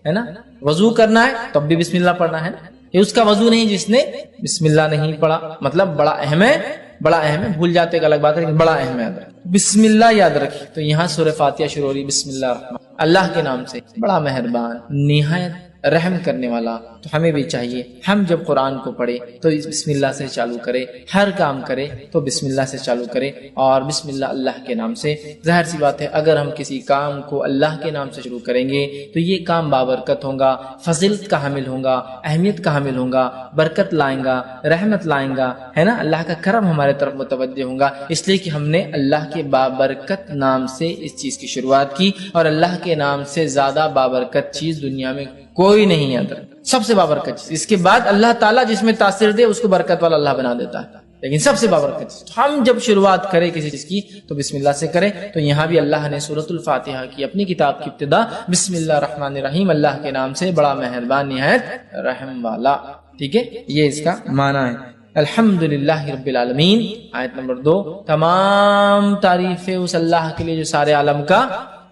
ہے نا۔ وضو کرنا ہے تب بھی بسم اللہ پڑھنا ہے نا، یہ اس کا وضو نہیں جس نے بسم اللہ نہیں پڑھا، مطلب بڑا اہم ہے، بڑا اہم ہے، بھول جاتے ایک الگ بات ہے لیکن بڑا اہم ہے، یاد رکھیے بسم اللہ یاد رکھیے۔ تو یہاں سورہ فاتحہ شروع ہو رہی بسم اللہ الرحمن، اللہ کے نام سے بڑا مہربان نہایت رحم کرنے والا۔ تو ہمیں بھی چاہیے ہم جب قرآن کو پڑھے تو بسم اللہ سے چالو کرے، ہر کام کرے تو بسم اللہ سے چالو کرے، اور بسم اللہ اللہ کے نام سے۔ ظاہر سی بات ہے اگر ہم کسی کام کو اللہ کے نام سے شروع کریں گے تو یہ کام بابرکت ہوگا، فضیلت کا حامل ہوگا، اہمیت کا حامل ہوگا، برکت لائیں گا، رحمت لائیں گا، ہے نا، اللہ کا کرم ہمارے طرف متوجہ ہوگا، اس لیے کہ ہم نے اللہ کے بابرکت نام سے اس چیز کی شروعات کی، اور اللہ کے نام سے زیادہ بابرکت چیز دنیا میں کوئی نہیں ہے، سب سے بابرکت چیز۔ اس کے بعد اللہ تعالیٰ جس میں تاثیر دے اس کو برکت والا اللہ بنا دیتا ہے، لیکن سب سے بابرکت چیز ہم جب شروعات کریں کسی چیز کی تو بسم اللہ سے کریں. تو یہاں بھی اللہ نے سورۃ الفاتحہ کی اپنی کتاب کی ابتدا بسم اللہ الرحمن الرحیم، اللہ کے نام سے بڑا مہربان نہایت رحم والا. ٹھیک ہے، یہ اس کا معنی ہے. الحمدللہ رب العالمین. آیت نمبر 2، تمام تعریفیں اس اللہ کے لیے جو سارے عالم کا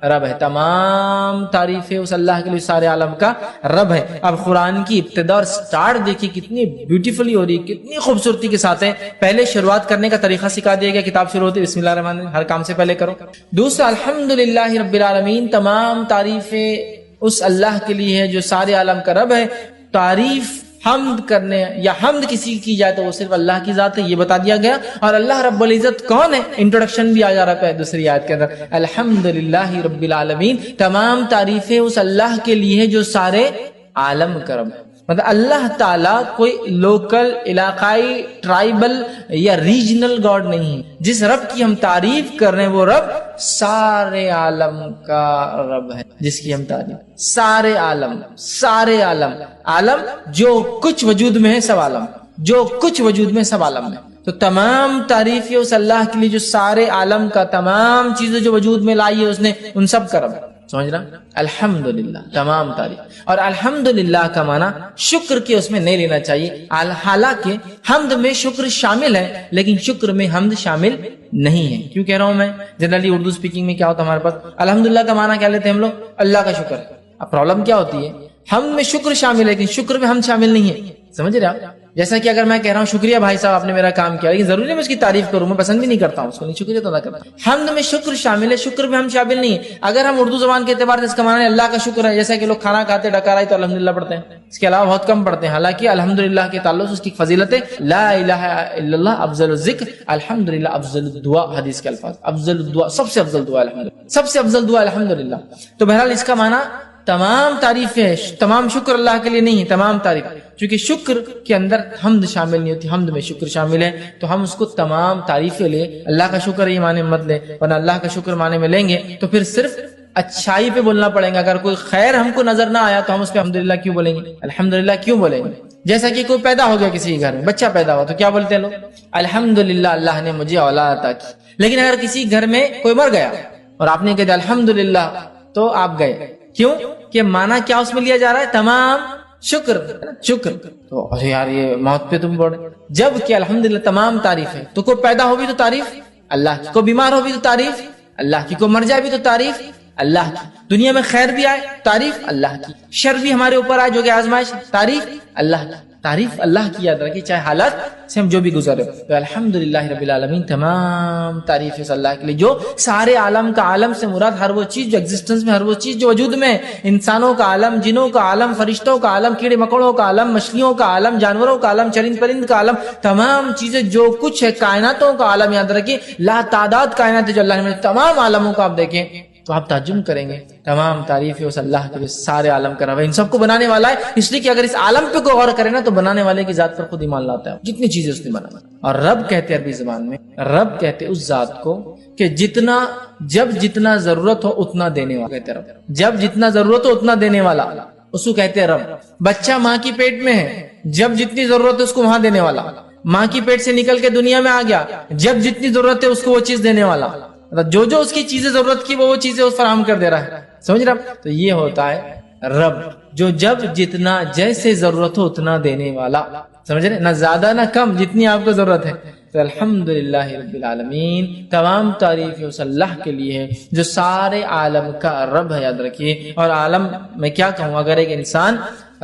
رب ہے. تمام تعریفیں اس اللہ کے لیے سارے عالم کا رب ہے. اب قرآن کی ابتدا اور سٹارٹ دیکھیے کتنی بیوٹیفلی ہو رہی ہے، کتنی خوبصورتی کے ساتھ ہے. پہلے شروعات کرنے کا طریقہ سکھا دیا گیا، کتاب شروع ہوتی ہے بسم اللہ الرحمن الرحیم، ہر کام سے پہلے کرو. دوسرا الحمدللہ رب العالمین، تمام تعریفیں اس اللہ کے لیے ہے جو سارے عالم کا رب ہے. تعریف حمد کرنے یا حمد کسی کی جائے تو وہ صرف اللہ کی ذات ہے، یہ بتا دیا گیا. اور اللہ رب العزت کون ہے، انٹروڈکشن بھی آ جا رہا ہے دوسری آیت کے اندر. الحمدللہ رب العالمین، تمام تعریفیں اس اللہ کے لیے ہے جو سارے عالم کا رب ہے. مطلب اللہ تعالیٰ کوئی لوکل، علاقائی، ٹرائبل یا ریجنل گاڈ نہیں ہے. جس رب کی ہم تعریف کر رہے ہیں وہ رب سارے عالم کا رب ہے، جس کی ہم تعریف سارے عالم، سارے عالم، عالم جو کچھ وجود میں ہے، سب عالم، جو کچھ وجود میں سب عالم میں. تو تمام تعریفیں اس اللہ کے لیے جو سارے عالم کا، تمام چیزیں جو وجود میں لائی ہے اس نے، ان سب کا رب ہے. سمجھ رہا؟ الحمدللہ، تمام تعریف. اور الحمدللہ کا معنی شکر کے اس میں نہیں لینا چاہیے. حالانکہ حمد میں شکر شامل ہے لیکن شکر میں حمد شامل نہیں ہے. کیوں کہہ رہا ہوں میں؟ جنرلی اردو اسپیکنگ میں کیا ہوتا ہے ہمارے پاس، الحمدللہ کا معنی کیا لیتے ہیں ہم لوگ؟ اللہ کا شکر. اب پرابلم کیا ہوتی ہے، حمد میں شکر شامل ہے لیکن شکر میں حمد شامل نہیں ہے. سمجھ رہے آپ؟ جیسا کہ اگر میں کہہ رہا ہوں شکریہ بھائی صاحب آپ نے میرا کام کیا، لیکن ضروری ہے میں اس کی تعریف کروں، میں پسند بھی نہیں کرتا ہوں اس کو، نہیں شکریہ تو نہ کرتا. حمد میں شکر شامل ہے، شکر میں ہم شامل نہیں ہے. اگر ہم اردو زبان کے اعتبار سے اس کا معنی ہے اللہ کا شکر ہے، جیسا کہ لوگ کھانا کھاتے ڈکار آئی تو الحمدللہ پڑھتے ہیں، اس کے علاوہ بہت کم پڑھتے ہیں. حالانکہ الحمدللہ کے تعلق سے اس کی فضیلت ہے، لا الہ الا اللہ افضل الذکر، الحمدللہ افضل الدعا. حدیث کے الفاظ، افضل الدعا، سب سے افضل دعا الحمدللہ، سب سے افضل دعا الحمدللہ. تو بہرحال اس کا معنی تمام تعریفیں، تمام شکر اللہ کے لیے نہیں ہے، تمام تعریف. چونکہ شکر کے اندر حمد شامل نہیں ہوتی، حمد میں شکر شامل ہے، تو ہم اس کو تمام تعریفیں لیں. اللہ کا شکر یہ معنی مت لیں، ورنہ اللہ کا شکر معنی میں لیں گے تو پھر صرف اچھائی پہ بولنا پڑے گا. اگر کوئی خیر ہم کو نظر نہ آیا تو ہم اس پہ الحمدللہ کیوں بولیں گے، الحمدللہ کیوں بولیں گے؟ جیسا کہ کوئی پیدا ہو گیا کسی گھر میں، بچہ پیدا ہوا تو کیا بولتے ہیں لوگ؟ الحمدللہ اللہ نے مجھے اولاد عطا کی. لیکن اگر کسی گھر میں کوئی مر گیا اور آپ نے کہا الحمدللہ تو آپ گئے، کیوں کہ معنی کیا اس میں لیا جا رہا ہے؟ تمام شکر، شکر. تو یار یہ موت پہ تم بول رہے، جب کہ الحمدللہ تمام تعریف ہے. تو کوئی پیدا ہو بھی تو تعریف اللہ کی، کوئی بیمار ہو بھی تو تعریف اللہ کی، کوئی مر جائے بھی تو تعریف اللہ کی، دنیا میں خیر بھی آئے تعریف اللہ کی، شر بھی ہمارے اوپر آئے جو کہ آزمائش، تعریف اللہ کی. تعریف اللہ کی یاد رکھیے چاہے حالات سے ہم جو بھی گزرے. تو الحمدللہ رب العالمین، تمام تعریف ہے اللہ کے لیے جو سارے عالم کا. عالم سے مراد ہر وہ چیز جو ایگزسٹنس میں، ہر وہ چیز جو وجود میں، انسانوں کا عالم، جنوں کا عالم، فرشتوں کا عالم، کیڑے مکوڑوں کا عالم، مچھلیوں کا عالم، جانوروں کا عالم، چرند پرند کا عالم، تمام چیزیں جو کچھ ہے، کائناتوں کا عالم. یاد رکھیے لا تعداد کائنات جو اللہ نے، تمام عالموں کو آپ دیکھیں تو آپ تعجب کریں گے. تمام تعریف اس اللہ کے لیے سارے عالم کا رب ہے، ان سب کو بنانے والا ہے. اس لیے کہ اگر اس عالم پہ کوئی غور کرے نا تو بنانے والے کی ذات پر خود ایمان لاتا ہے، جتنی چیزیں اس نے بنانا. اور رب کہتے ہیں عربی زبان میں، رب کہتے اس ذات کو کہ جتنا، جب جتنا ضرورت ہو اتنا دینے والا. کہتے رب جب جتنا ضرورت ہو اتنا دینے والا، اس کو کہتے ہیں رب. بچہ ماں کی پیٹ میں ہے، جب جتنی ضرورت ہے اس کو وہاں دینے والا. ماں کی پیٹ سے نکل کے دنیا میں آ گیا، جب جتنی ضرورت ہے اس کو وہ چیز دینے والا. جو جو اس کی چیزیں ضرورت کی وہ چیزیں اس فراہم کر دے رہا ہے. سمجھ رہا؟ تو یہ ہوتا ہے رب، جو جب جتنا جیسے ضرورت ہو اتنا دینے والا. سمجھ رہے؟ نہ زیادہ نہ کم، جتنی آپ کو ضرورت ہے. تو الحمدللہ رب العالمین، تمام تعریف اس اللہ کے لیے ہے جو سارے عالم کا رب ہے. یاد رکھیے. اور عالم میں کیا کہوں، اگر ایک انسان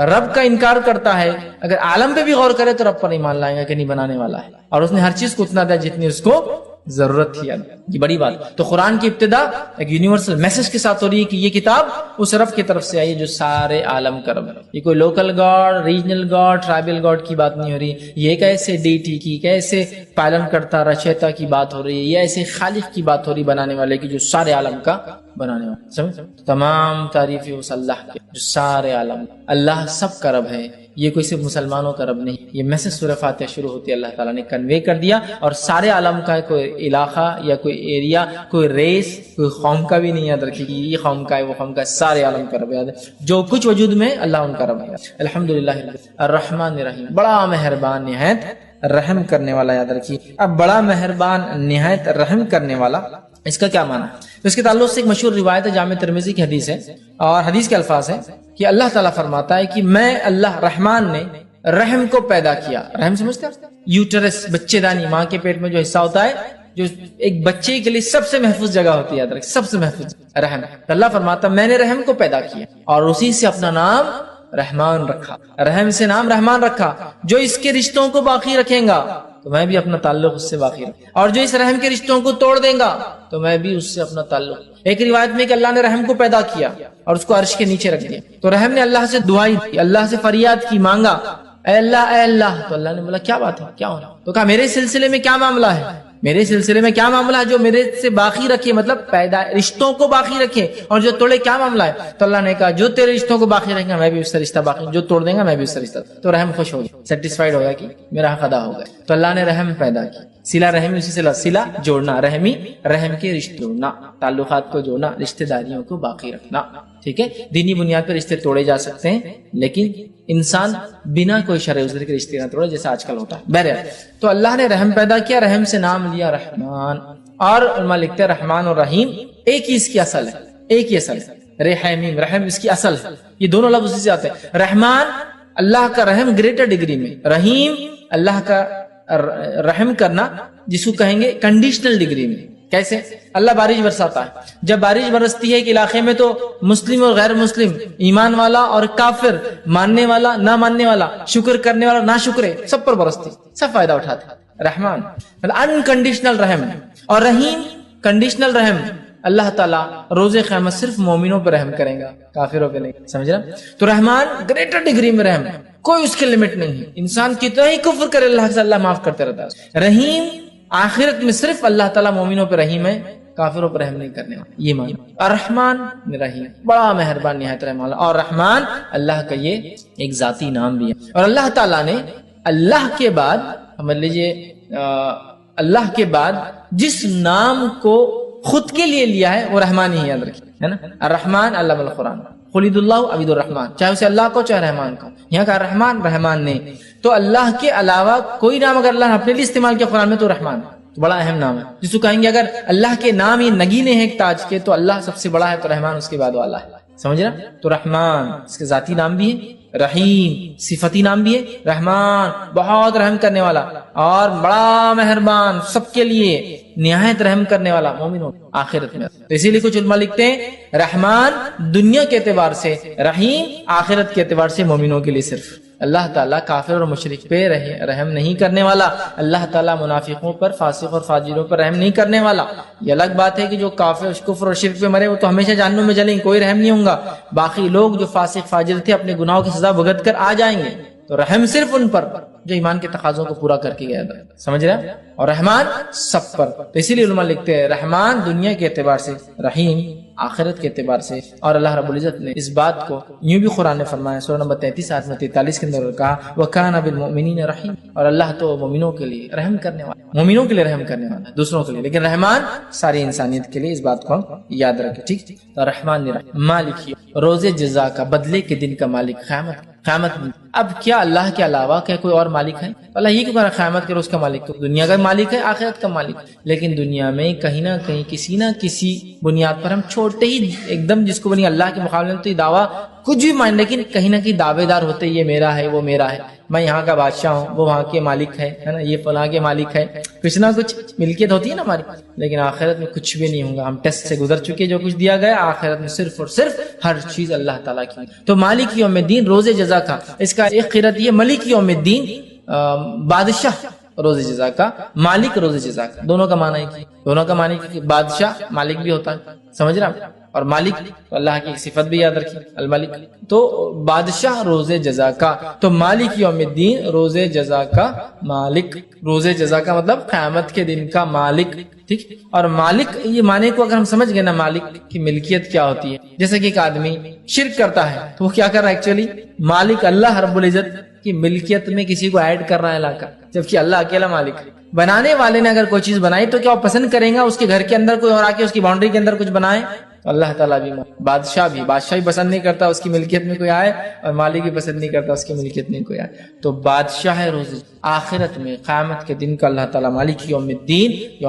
رب کا انکار کرتا ہے، اگر عالم پہ بھی غور کرے تو رب پر ایمان لائے گا کہ نہیں بنانے والا ہے، اور اس نے ہر چیز کو اتنا دیا جتنی اس کو ضرورت تھی. یہ بڑی بات. تو قرآن کی ابتدا ایک یونیورسل میسج کے ساتھ ہو رہی ہے کہ یہ کتاب اس رب کی طرف سے آئی جو سارے عالم کا رب ہے. یہ کوئی local God, regional God, tribal God کی بات نہیں ہو رہی. یہ ایک ایسے ڈیٹی کی، ایک ایسے پالن کرتا رچیتا کی بات ہو رہی ہے. یہ ایسے خالق کی بات ہو رہی، بنانے والے کی، جو سارے عالم کا بنانے والا. سمجھ؟ تمام تعریفیں اس اللہ کے جو سارے عالم. اللہ سب کا رب ہے، یہ کوئی صرف مسلمانوں کا رب نہیں. یہ میسج سورہ فاتحہ شروع ہوتی ہے، اللہ تعالیٰ نے کنوے کر دیا. اور سارے عالم کا کوئی علاقہ یا کوئی ایریا، کوئی ریس، کوئی قوم کا بھی نہیں. یاد رکھیے کہ یہ قوم کا ہے، وہ قوم کا ہے، سارے عالم کا رب. یاد ہے جو کچھ وجود میں اللہ ان کا رب ہے. الحمدللہ الرحمن الرحیم، بڑا مہربان نہایت رحم کرنے والا، یاد رکھیے. اب بڑا مہربان، نہایت رحم کرنے والا، اس کا کیا معنی ہے؟ تو اس کے تعلق سے ایک مشہور روایت ہے، جامع ترمذی کی حدیث ہے، اور حدیث کے الفاظ ہیں کہ اللہ تعالیٰ فرماتا ہے کہ میں اللہ رحمان نے رحم کو پیدا کیا. رحم سمجھتے ہیں؟ یوٹرس، بچے دانی، ماں کے پیٹ میں جو حصہ ہوتا ہے، جو ایک بچے کے لیے سب سے محفوظ جگہ ہوتی ہے، یاد رکھیں، سب سے محفوظ رحم. تو اللہ فرماتا ہے میں نے رحم کو پیدا کیا اور اسی سے اپنا نام رحمان رکھا. رحم سے نام رحمان رکھا. جو اس کے رشتوں کو باقی رکھیں گا تو میں بھی اپنا تعلق اس سے باقی رکھوں، اور جو اس رحم کے رشتوں کو توڑ دیں گا تو میں بھی اس سے اپنا تعلق. ایک روایت میں کہ اللہ نے رحم کو پیدا کیا اور اس کو عرش کے نیچے رکھ دیا. تو رحم نے اللہ سے دعائی دی، اللہ سے فریاد کی، مانگا، اے اللہ. تو اللہ نے بولا کیا بات ہے، کیا ہونا؟ تو کہا میرے سلسلے میں کیا معاملہ ہے، میرے سلسلے میں کیا معاملہ ہے جو میرے سے باقی رکھے، مطلب پیدا رشتوں کو باقی رکھے، اور جو توڑے کیا معاملہ ہے؟ تو اللہ نے کہا جو تیرے رشتوں کو باقی رکھے گا میں بھی اس سے رشتہ باقی، جو توڑ دیں گا میں بھی اس سے رشتہ. تو رحم خوش ہو گیا، سیٹسفائیڈ ہو گیا کہ میرا حق ادا ہو گیا. تو اللہ نے رحم پیدا کی. صلہ رحمی، اسی سے صلہ جوڑنا، رحمی رحم کے رشتے جوڑنا، تعلقات کو جوڑنا، رشتہ داریوں کو باقی رکھنا. ٹھیک ہے، دینی بنیاد پر رشتے توڑے جا سکتے ہیں لیکن انسان بنا کوئی شرع عذر کے رشتے نہ توڑے جیسا آج کل ہوتا ہے. بہرحال تو اللہ نے رحم پیدا کیا، رحم سے نام لیا رحمان. اور علماء لکھتے ہیں رحمان اور رحیم ایک ہی اس کی اصل ہے، ایک ہی اصل ہے. رحیم، رحم اس کی اصل ہے، یہ دونوں لفظ اسی سے آتے ہیں. رحمان اللہ کا رحم گریٹر ڈگری میں، رحیم اللہ کا رحم کرنا جس کو کہیں گے کنڈیشنل ڈگری میں. کیسے؟ اللہ بارش برساتا ہے، جب بارش برستی ہے ایک علاقے میں تو مسلم اور غیر مسلم، ایمان والا اور کافر، ماننے والا نہ ماننے والا، شکر کرنے والا نہ شکرے، سب پر برستی، سب فائدہ اٹھاتے. رحمان انکنڈیشنل رحم. اور رحیم کنڈیشنل رحم. اللہ تعالیٰ روز قیامت صرف مومنوں پر رحم کرے گا، کافروں پہ نہیں. سمجھ رہا؟ تو رحمان گریٹر ڈگری میں رحم، کوئی اس کے لمٹ نہیں ہے. انسان کتنا ہی کفر کرے اللہ سے، اللہ معاف کرتے رہتا ہے. رحیم آخرت میں صرف اللہ تعالیٰ مومنوں پہ رحیم ہے، کافروں پر رحم نہیں کرنے والا. یہ معنی. الرحمن رحیم، بڑا مہربان، نہایت رحم والا. اور رحمان اللہ کا یہ ایک ذاتی نام بھی ہے. اور اللہ تعالیٰ نے اللہ کے بعد، سمجھ لیجیے، اللہ کے بعد جس نام کو خود کے لیے لیا ہے وہ رحمان ہی، یاد رکھیے، ہے نا. الرحمن علم القرآن، خلید اللہ عبید الرحمن، چاہے اسے اللہ کو چاہے رحمان کو. یہاں کا رحمان رحمان نے، تو اللہ کے علاوہ کوئی نام اگر اللہ نے اپنے لیے استعمال کیا قرآن میں تو رحمان، تو بڑا اہم نام ہے. جس کو کہیں گے اگر اللہ کے نام ہی نگینے ہیں ایک تاج کے تو اللہ سب سے بڑا ہے، تو رحمان اس کے بعد والا ہے. سمجھ رہا؟ تو رحمان اس کے ذاتی نام بھی ہے، رحیم صفتی نام بھی ہے. رحمان بہت رحم کرنے والا اور بڑا مہربان، سب کے لیے نہایت رحم کرنے والا مومنوں آخرت میں. تو اسی لیے کچھ علماء لکھتے ہیں رحمان دنیا کے اعتبار سے، رحیم آخرت کے اعتبار سے مومنوں کے لیے صرف. اللہ تعالیٰ کافر اور مشرک پہ رحم نہیں کرنے والا، اللہ تعالیٰ منافقوں پر، فاسق اور فاجروں پر رحم نہیں کرنے والا. یہ الگ بات ہے کہ جو کافر کفر اور شرک پہ مرے وہ تو ہمیشہ جہنم میں جلیں گے، کوئی رحم نہیں ہوگا. باقی لوگ جو فاسق فاجر تھے اپنے گناہوں کی سزا بھگت کر آ جائیں گے، تو رحم صرف ان پر جو ایمان کے تقاضوں کو پورا کر کے گیا تھا. سمجھ رہے ہیں؟ اور رحمان سب پر. تو اسی لیے علماء لکھتے ہیں رحمان دنیا کے اعتبار سے، رحیم آخرت کے اعتبار سے. اور اللہ رب العزت نے اس بات کو یوں بھی قرآن نے فرمایا، سورہ نمبر 33 آیت نمبر 43 کے اندر کہا وَكَانَ بِالْمُؤْمِنِينَ رَحِيمًا. اور اللہ تو مومنوں کے لیے رحم کرنے والا، مومنوں کے لیے رحم کرنے والا، دوسروں کے لیے، لیکن رحمان ساری انسانیت کے لیے. اس بات کو ہم یاد رکھیں. ٹھیک، تو رحمان مالک، روز جزا کا، بدلے کے دن کا مالک، قیامت. اب کیا اللہ کے علاوہ کیا کوئی اور مالک ہے؟ اللہ یہ کیوں کہہ رہا قیامت کے روز کا مالک؟ تو دنیا کا مالک ہے، آخرت کا مالک. لیکن دنیا میں کہیں نہ کہیں کسی نہ کسی بنیاد پر ہم چھوٹے ہی ایک دم جس کو بنی اللہ کے مقابلے میں تو یہ دعویٰ کچھ بھی مان، لیکن کہیں نہ کہیں دعوے دار ہوتے یہ میرا ہے، وہ میرا ہے، میں یہاں کا بادشاہ ہوں، وہ وہاں کے مالک ہے نا، یہ فلاں کے مالک ہے. کچھ نہ کچھ ملکیت ہوتی ہے نا ہماری. لیکن آخرت میں کچھ بھی نہیں ہوگا. ہم ٹیسٹ سے گزر چکے، جو کچھ دیا گیا آخرت میں صرف اور صرف ہر چیز اللہ تعالیٰ کی. تو مالک یوم الدین روز جزا کا، اس کا ایک قرأت یہ ملک یوم الدین، بادشاہ روز جزا کا، مالک روز جزا کا، دونوں کا معنی ہے. دونوں کا معنی ہے، بادشاہ مالک بھی ہوتا ہے، سمجھ رہا، اور مالک اللہ کی صفت بھی یاد رکھیں الملک. تو بادشاہ روز جزا کا، تو مالک یوم الدین روز جزا کا مالک. روز جزا کا مطلب قیامت کے دن کا مالک. ٹھیک. اور مالک یہ معنی کو اگر ہم سمجھ گئے نا، مالک کی ملکیت کیا ہوتی ہے. جیسے کہ ایک آدمی شرک کرتا ہے تو وہ کیا کر رہا ہے ایکچولی؟ مالک اللہ رب العزت کی ملکیت میں کسی کو ایڈ کر رہا ہے لا کر، جبکہ اللہ اکیلا مالک ہے. بنانے والے نے اگر کوئی چیز بنائی تو کیا وہ پسند کریں گا اس کے گھر کے اندر کوئی اور آ کے اس کی باؤنڈری کے اندر کچھ بنائے؟ اللہ تعالیٰ بھی بادشاہ بھی پسند نہیں کرتا اس کی ملکیت میں کوئی آئے اور مالک بھی پسند نہیں کرتا اس کی ملکیت میں کوئی آئے. تو بادشاہ ہے روز آخرت میں قیامت کے دن کا اللہ تعالیٰ مالک یوم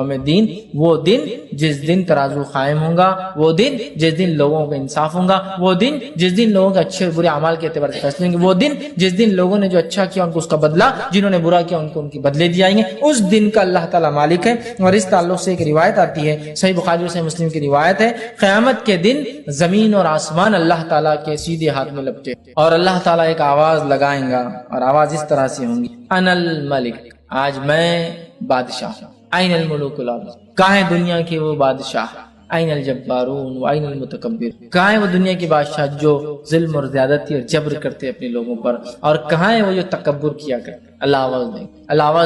الدین وہ دن جس دن ترازو قائم ہوگا، وہ دن جس دن لوگوں کا انصاف ہوگا، وہ دن جس دن لوگوں کے اچھے اور برے اعمال کے اعتبار سے فیصلے ہوں گے، وہ دن جس دن لوگوں نے جو اچھا کیا ان کو اس کا بدلہ، جنہوں نے برا کیا ان کو ان کی بدلے دیے جائیں گے. اس دن کا اللہ تعالیٰ مالک ہے. اور اس تعلق سے ایک روایت آتی ہے، صحیح بخاری اور صحیح مسلم کی روایت ہے، قیامت کے دن زمین اور آسمان اللہ تعالیٰ کے سیدھے ہاتھ میں لپٹے اور اللہ تعالیٰ ایک آواز لگائیں گا اور آواز اس طرح سے ہوں گی، انا الملک، آج میں بادشاہ ہوں. این الملوک الارض، کہاں ہے دنیا کے وہ بادشاہ؟ این الجبارون و این المتکبر، کہاں ہے وہ دنیا کے بادشاہ جو ظلم اور زیادتی اور جبر کرتے اپنے لوگوں پر، اور کہاں ہے وہ جو تکبر کیا کرتے؟ اللہ آواز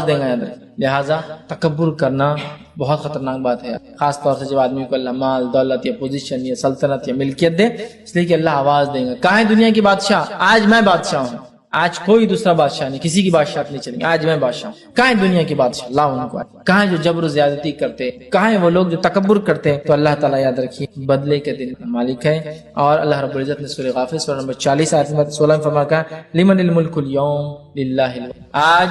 دیں گا. یاد رکھیں، لہٰذا تکبر کرنا بہت خطرناک بات ہے، خاص طور سے جب آدمی کو اللہ مال دولت یا پوزیشن یا سلطنت یا ملکیت دے، اس لیے کہ اللہ آواز دیں گا، کہاں ہے دنیا کی بادشاہ؟ آج میں بادشاہ ہوں، آج کوئی دوسرا بادشاہ نہیں، کسی کی بادشاہت نہیں چلیں گے، آج میں بادشاہ ہوں. کہاں ہے دنیا کے بادشاہ؟ اللہ ان کو. کہاں ہے جو جبر و زیادتی کرتے؟ کہاں ہے وہ لوگ جو تکبر کرتے؟ تو اللہ تعالیٰ یاد رکھیے بدلے کے دن کا مالک ہے. اور اللہ رب العزت نے سورہ غافر سورہ نمبر 40 آیت نمبر 16 میں فرمایا، لمن الملک اليوم للہ. آج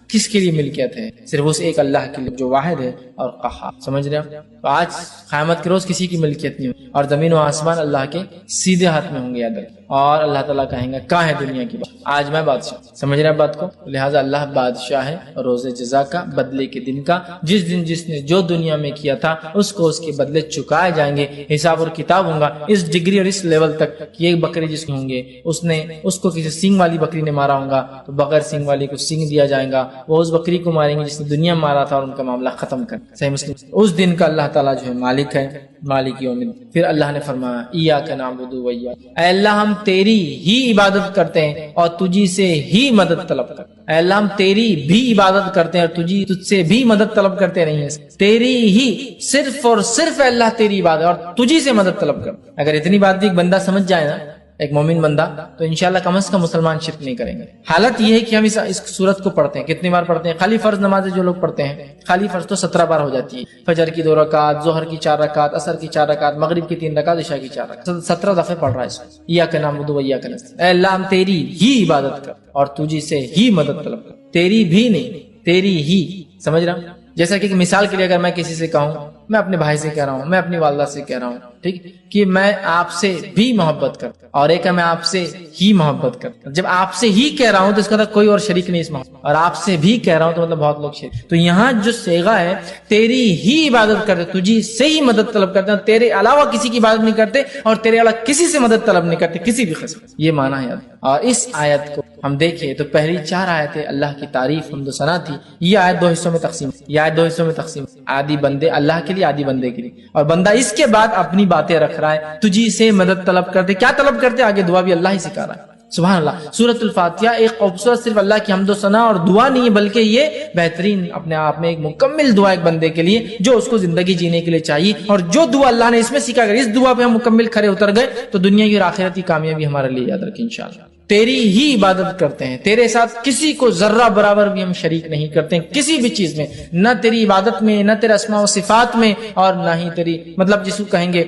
کس کے لیے ملکیت ہے؟ صرف اس ایک اللہ کے لیے جو واحد ہے اور قہار. سمجھ رہے ہیں؟ تو آج قیامت کے روز کسی کی ملکیت نہیں ہوگی اور زمین و آسمان اللہ کے سیدھے ہاتھ میں ہوں گے. یاد رکھیں. اور اللہ تعالیٰ کہیں گے کہاں ہے دنیا کی بات؟ آج میں بادشاہ. سمجھ رہے ہیں بات کو؟ لہٰذا اللہ بادشاہ ہے روز جزا کا، بدلے کے دن کا. جس دن جس نے جو دنیا میں کیا تھا اس کو اس کے بدلے چکائے جائیں گے، حساب اور کتاب ہوگا. اس ڈگری اور اس لیول تک کہ ایک بکری جس کو ہوں گے اس کو کسی سینگ والی بکری نے مارا ہوگا تو بغیر سینگ والی کو سینگ دیا جائے گا. وہ اس بکری کو ماریں گے جس نے دنیا میں مارا تھا اور ان کا معاملہ ختم کر. صحیح مسلم. اس دن کا اللہ تعالیٰ جو ہے مالک ہے، مالک یوم الدین. پھر اللہ نے فرمایا ایاک نعبد و ایاک، اے اللہ ہم تیری ہی عبادت کرتے ہیں اور تجھی سے ہی مدد طلب کرتے ہیں. اے اللہ ہم تیری بھی عبادت کرتے ہیں اور تجھ سے بھی مدد طلب کرتے نہیں ہیں. تیری ہی صرف اور صرف اللہ تیری عبادت اور تجھی سے مدد طلب کرتے. اگر اتنی بات بھی ایک بندہ سمجھ جائے نا، ایک مومن بندہ، تو انشاءاللہ کم از کم مسلمان شرک نہیں کریں گے. حالت یہ ہے کہ ہم اس سورت کو پڑھتے ہیں، کتنی بار پڑھتے ہیں؟ خالی فرض نمازیں جو لوگ پڑھتے ہیں، خالی فرض تو 17 بار ہو جاتی ہے. فجر کی 2 رکعت، ظہر کی 4 رکعت، عصر کی 4 رکعت، مغرب کی 3 رکعت، عشاء کی 4 رکعت، 17 دفعے پڑھ رہا ہے اس. ایاک نعبد و ایاک نستعین، اے اللہ ہم تیری ہی عبادت کر اور تجھی سے ہی مدد طلب کر. تیری بھی نہیں، تیری ہی. سمجھ رہا ہوں؟ جیسا کہ مثال کے لیے اگر میں کسی سے کہوں، میں اپنے بھائی سے کہہ رہا ہوں، میں اپنی والدہ سے کہہ رہا ہوں، ٹھیک، کہ میں آپ سے بھی محبت کرتا ہوں، اور ایک ہے میں آپ سے ہی محبت کرتا ہوں. جب آپ سے ہی کہہ رہا ہوں تو اس کا مطلب کوئی اور شریک نہیں اس محبت، اور آپ سے بھی کہہ رہا ہوں تو مطلب بہت لوگ شریک. تو یہاں جو صیغہ ہے تیری ہی عبادت کرتے، تجھی سے ہی مدد طلب کرتے ہیں، تیرے علاوہ کسی کی عبادت نہیں کرتے اور تیرے علاوہ کسی سے مدد طلب نہیں کرتے کسی بھی قسم. یہ معنی ہے. اور اس آیت کو ہم دیکھیں تو پہلی 4 آیتیں اللہ کی تعریف حمد و ثنا تھی. یہ آیت 2 حصوں میں تقسیم، آدھی بندے اللہ کے لیے، آدھی بندے کے لیے. اور بندہ اس کے بعد اپنی باتیں رکھ رہا ہے، تجھی سے مدد طلب کرتے. کیا طلب کرتے؟ آگے دعا بھی اللہ ہی سکھا رہا ہے. سبحان اللہ. سورۃ الفاتحہ ایک خوبصورت صرف اللہ کی حمد و ثنا اور دعا نہیں ہے، بلکہ یہ بہترین اپنے آپ میں ایک مکمل دعا ایک بندے کے لیے جو اس کو زندگی جینے کے لیے چاہیے. اور جو دعا اللہ نے اس میں سکھا، اگر اس دعا پہ ہم مکمل کھڑے اتر گئے تو دنیا کی اور آخرت کی کامیابی ہمارے لیے. یاد رکھیں انشاءاللہ تیری ہی عبادت کرتے ہیں، تیرے ساتھ کسی کو ذرہ برابر بھی ہم شریک نہیں کرتے ہیں کسی بھی چیز میں، نہ تیری عبادت میں، نہ تیرے اسماء و صفات میں، اور نہ ہی تیری مطلب جس کو کہیں گے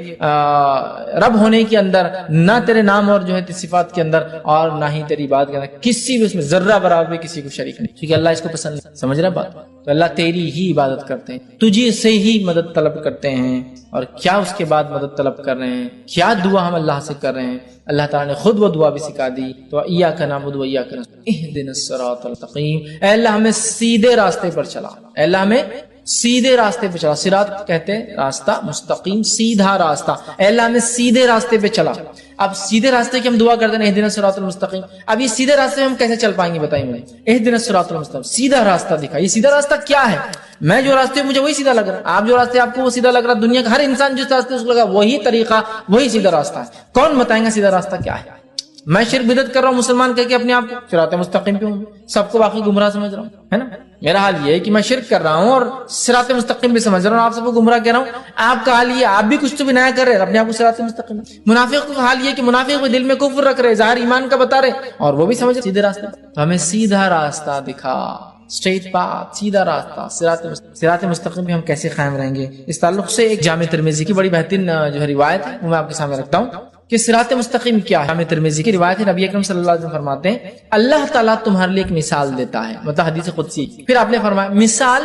رب ہونے کے اندر، نہ تیرے نام اور جو ہے صفات کے اندر، اور نہ ہی تیری عبادت کے اندر کسی بھی اس میں ذرہ برابر بھی کسی کو شریک نہیں، کیونکہ اللہ اس کو پسند نہیں. سمجھ رہا بات؟ تو اللہ تیری ہی عبادت کرتے ہیں، تجھے سے ہی مدد طلب کرتے ہیں. اور کیا اس کے بعد مدد طلب کر رہے ہیں؟ کیا دعا ہم اللہ سے کر رہے ہیں؟ اللہ تعالیٰ نے خود وہ دعا بھی سکھا دی. تو ایاک نعبد و ایاک نستعین اہدنا الصراط المستقیم، اے اللہ ہمیں سیدھے راستے پر چلا، اے اللہ ہمیں سیدھے راستے پہ چلا. صراط کہتے ہیں راستہ، مستقیم سیدھا راستہ. اے اللہ ہمیں سیدھے راستے پہ چلا. اب سیدھے راستے کی ہم دعا کرتے ہیں اہدنا الصراط المستقیم. اب یہ سیدھے راستے میں ہم کیسے چل پائیں گے؟ بتائیں مجھے. اہدنا الصراط المستقیم، سیدھا راستہ دکھا. یہ سیدھا راستہ کیا ہے؟ میں جو راستے مجھے وہی سیدھا لگ رہا ہے، آپ جو راستے آپ کو وہ سیدھا لگ رہا ہے. دنیا کا ہر انسان جس راستے اس کو لگا وہی طریقہ، وہی سیدھا راستہ ہے. کون بتائیں گا سیدھا راستہ کیا ہے؟ میں شرک بدعت کر رہا ہوں مسلمان کہہ کے اپنے آپ کو صراط مستقیم پہ ہوں، سب کو باقی گمراہ سمجھ رہا ہوں، ہے نا؟ میرا حال یہ ہے کہ میں شرک کر رہا ہوں اور صراط مستقیم بھی سمجھ رہا ہوں، آپ سب کو گمراہ کہہ رہا ہوں. آپ کا حال یہ، آپ بھی کچھ تو بھی نیا کر رہے ہیں، اپنے آپ کو صراط مستقیم. منافق کا حال یہ کہ منافق بھی دل میں کفر رکھ رہے، ظاہر ایمان کا بتا رہے اور وہ بھی سمجھ رہے سیدھے راستے. تو ہمیں سیدھا راستہ دکھا. اسٹریٹ پاتھ، سیدھا راستہ، صراط مستقیم پہ ہم کیسے قائم رہیں گے؟ اس تعلق سے ایک جامع ترمذی کی بڑی بہترین جو ہے روایت ہے وہ میں آپ کے سامنے رکھتا ہوں کہ صراط مستقیم کیا ہے۔ جامع ترمذی کی روایت ہے، نبی اکرم صلی اللہ علیہ وسلم فرماتے ہیں اللہ تعالیٰ تمہارے لیے ایک مثال دیتا ہے، مطلب حدیث قدسی۔ پھر آپ نے فرمایا مثال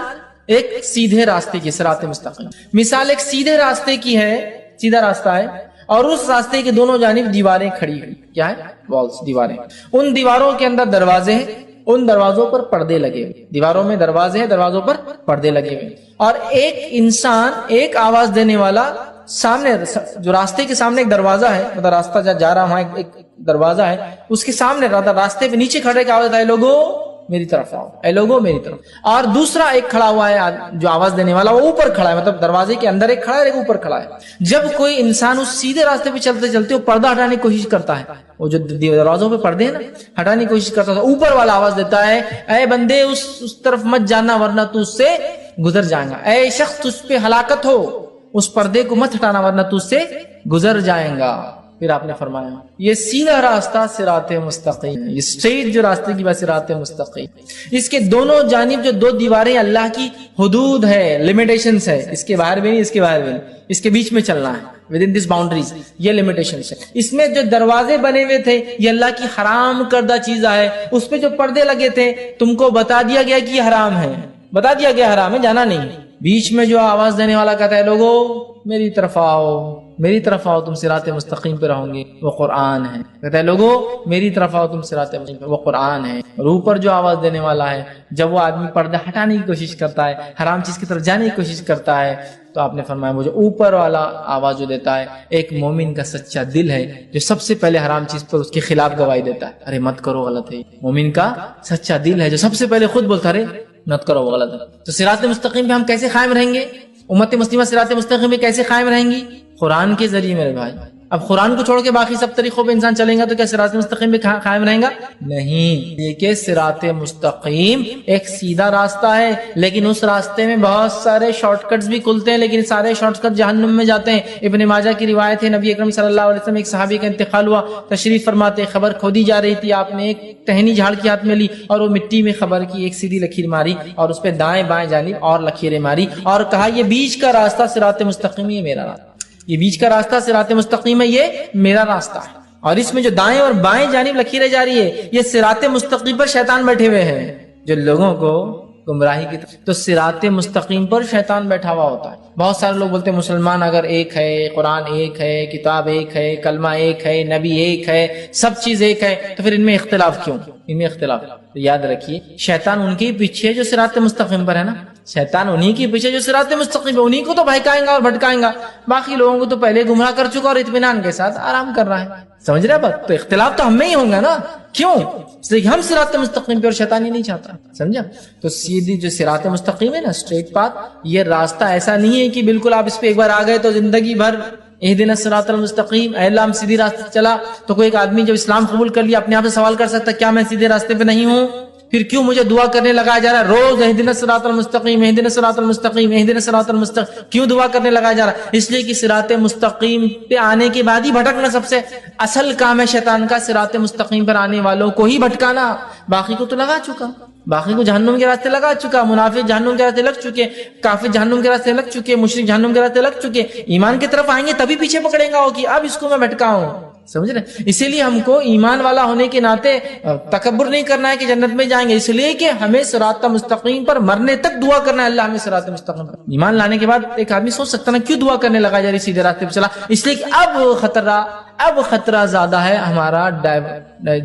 ایک سیدھے راستے کی، صراط مستقیم مثال ایک سیدھے راستے کی ہے، سیدھا راستہ ہے، اور اس راستے کے دونوں جانب دیواریں کھڑی ہوئی، کیا ہے؟ والز، دیواریں، ان دیواروں کے اندر دروازے ہیں، ان دروازوں پر پردے لگے ہوئے، دیواروں میں دروازے ہیں، دروازوں پر پردے لگے ہوئے، اور ایک انسان، ایک آواز دینے والا سامنے، جو راستے کے سامنے ایک دروازہ ہے، مطلب راستہ جا رہا وہاں ایک دروازہ ہے، اس کے سامنے راستے پہ نیچے کھڑے کے آواز ہے لوگو میری طرف آؤ، اے لوگو میری طرف، اور دوسرا ایک کھڑا ہوا ہے جو آواز دینے والا، وہ اوپر کھڑا ہے، مطلب دروازے کے اندر ایک کھڑا ہے، ایک اوپر کھڑا ہے۔ جب کوئی انسان اس سیدھے راستے پہ چلتے چلتے وہ پردہ ہٹانے کی کوشش کرتا ہے، وہ جو دروازوں پہ پردے ہیں نا ہٹانے کی کوشش کرتا ہے، اوپر والا آواز دیتا ہے اے بندے اس طرف مت جانا ورنہ تو اس سے گزر جائیں گا، اے شخص تجھ پہ ہلاکت ہو، اس پردے کو مت ہٹانا ورنہ تو اس سے گزر جائیں گا۔ پھر آپ نے فرمایا یہ سیدھا راستہ صراط مستقیم، یہ اسٹریٹ جو راستے کی بات صراط مستقیم، اس کے دونوں جانب جو دو دیواریں اللہ کی حدود ہے، لمیٹیشنز ہے، اس کے باہر بھی نہیں، اس کے باہر بھی نہیں، اس کے بیچ میں چلنا ہے، ود ان دس باؤنڈریز، یہ لمیٹیشنز ہے۔ اس میں جو دروازے بنے ہوئے تھے یہ اللہ کی حرام کردہ چیزیں ہے، اس پہ جو پردے لگے تھے تم کو بتا دیا گیا کہ یہ حرام ہے، بتا دیا گیا حرام ہے، جانا نہیں۔ بیچ میں جو آواز دینے والا کہتا ہے لوگو میری طرف آؤ، میری طرف آؤ، تم صراط مستقیم پہ رہو گے، وہ قرآن ہے، کہتا ہے لوگو میری طرف آؤ، تم صراط مستقیم پہ، وہ قرآن ہے۔ اور اوپر جو آواز دینے والا ہے، جب وہ آدمی پردہ ہٹانے کی کوشش کرتا ہے، حرام چیز کی طرف جانے کی کوشش کرتا ہے، تو آپ نے فرمایا وہ جو اوپر والا آواز جو دیتا ہے ایک مومن کا سچا دل ہے جو سب سے پہلے حرام چیز پر اس کے خلاف گواہی دیتا ہے، ارے مت کرو غلط ہے۔ مومن کا سچا دل ہے جو سب سے پہلے خود بولتا ہے ارے مت کرو وہ غلط ہے۔ تو صراط مستقیم پہ ہم کیسے قائم رہیں گے؟ امت مسلمہ صراط مستقیم پہ کیسے قائم رہیں گی؟ قرآن کے ذریعے میرے بھائی۔ اب قرآن کو چھوڑ کے باقی سب طریقوں پہ انسان چلیں گا تو کیا صراط مستقیم پہ قائم رہیں گا؟ نہیں، یہ کہ صراط مستقیم ایک سیدھا راستہ ہے، لیکن اس راستے میں بہت سارے شارٹ کٹس بھی کھلتے ہیں، لیکن سارے شارٹ کٹ جہنم میں جاتے ہیں۔ ابن ماجہ کی روایت ہے، نبی اکرم صلی اللہ علیہ وسلم ایک صحابی کا انتقال ہوا، تشریف فرماتے خبر کھودی جا رہی تھی، آپ نے ایک ٹہنی جھاڑ کے ہاتھ میں لی اور وہ مٹی میں خبر کی ایک سیدھی لکیر ماری اور اس پہ دائیں بائیں جانب اور لکیریں ماری اور کہا یہ بیچ کا راستہ صراط مستقیم، یہ میرا راستہ، یہ بیچ کا راستہ صراط مستقیم ہے، یہ میرا راستہ ہے۔ اور اس میں جو دائیں اور بائیں جانب لکیریں جا رہی ہے یہ صراط مستقیم پر شیطان بیٹھے ہوئے ہیں جو لوگوں کو گمراہی کی طرف، تو صراط مستقیم پر شیطان بیٹھا ہوا ہوتا ہے۔ بہت سارے لوگ بولتے ہیں مسلمان اگر ایک ہے، قرآن ایک ہے، کتاب ایک ہے، کلمہ ایک ہے، نبی ایک ہے، سب چیز ایک ہے، تو پھر ان میں اختلاف کیوں؟ ان میں اختلاف، تو یاد رکھیے شیطان ان کے پیچھے جو صراط مستقیم پر ہے نا، شیطان انہی کے پیچھے جو صراط مستقیم ہے انہی کو تو بہکائیں گا اور بھٹکائیں گا، باقی لوگوں کو تو پہلے گمراہ کر چکا اور اطمینان کے ساتھ آرام کر رہا ہے۔ سمجھ رہے بات؟ تو اختلاف تو ہم میں ہی ہوں گا نا، کیوں؟ اس لیے ہم صراط مستقیم پہ اور شیطان ہی نہیں چاہتا، سمجھا؟ تو سیدھی جو صراط مستقیم ہے نا، اسٹریٹ پاتھ، یہ راستہ ایسا نہیں ہے کہ بالکل آپ اس پہ ایک بار آ گئے تو زندگی بھر اہدنا الصراط المستقیم، اے اللہ ہم سیدھی راستے چلا۔ تو کوئی ایک آدمی جب اسلام قبول کر لیا اپنے آپ سے سوال کر سکتا ہے کیا میں سیدھے راستے پہ نہیں ہوں؟ پھر کیوں مجھے دعا کرنے لگایا جا رہا ہے روز اہدنا الصراط المستقیم، اہدنا الصراط المستقیم، اہدنا الصراط المستقیم؟ کیوں دعا کرنے لگایا جا رہا ہے؟ اس لیے کہ صراط مستقیم پہ آنے کے بعد ہی بھٹکنا سب سے اصل کام ہے شیطان کا، صراط مستقیم پر آنے والوں کو ہی بھٹکانا، باقی کو تو لگا چکا، باقی کو جہنم کے راستے لگا چکا، منافق جہنم کے راستے لگ چکے، کافر جہنم کے راستے لگ چکے، مشرک جہنم کے راستے لگ چکے، ایمان کی طرف آئیں گے تبھی پیچھے پکڑیں گا وہ کہ اب اس کو میں بھٹکاؤں، سمجھ رہے؟ اسی لیے ہم کو ایمان والا ہونے کے ناطے تکبر نہیں کرنا ہے کہ جنت میں جائیں گے، اس لیے کہ ہمیں صراط مستقیم پر مرنے تک دعا کرنا ہے، اللہ ہمیں صراط مستقیم پر۔ ایمان لانے کے بعد ایک آدمی سوچ سکتا ہے کیوں دعا کرنے لگا جا رہی سیدھے راستے پہ چلا؟ اس لیے کہ اب خطرہ زیادہ ہے ہمارا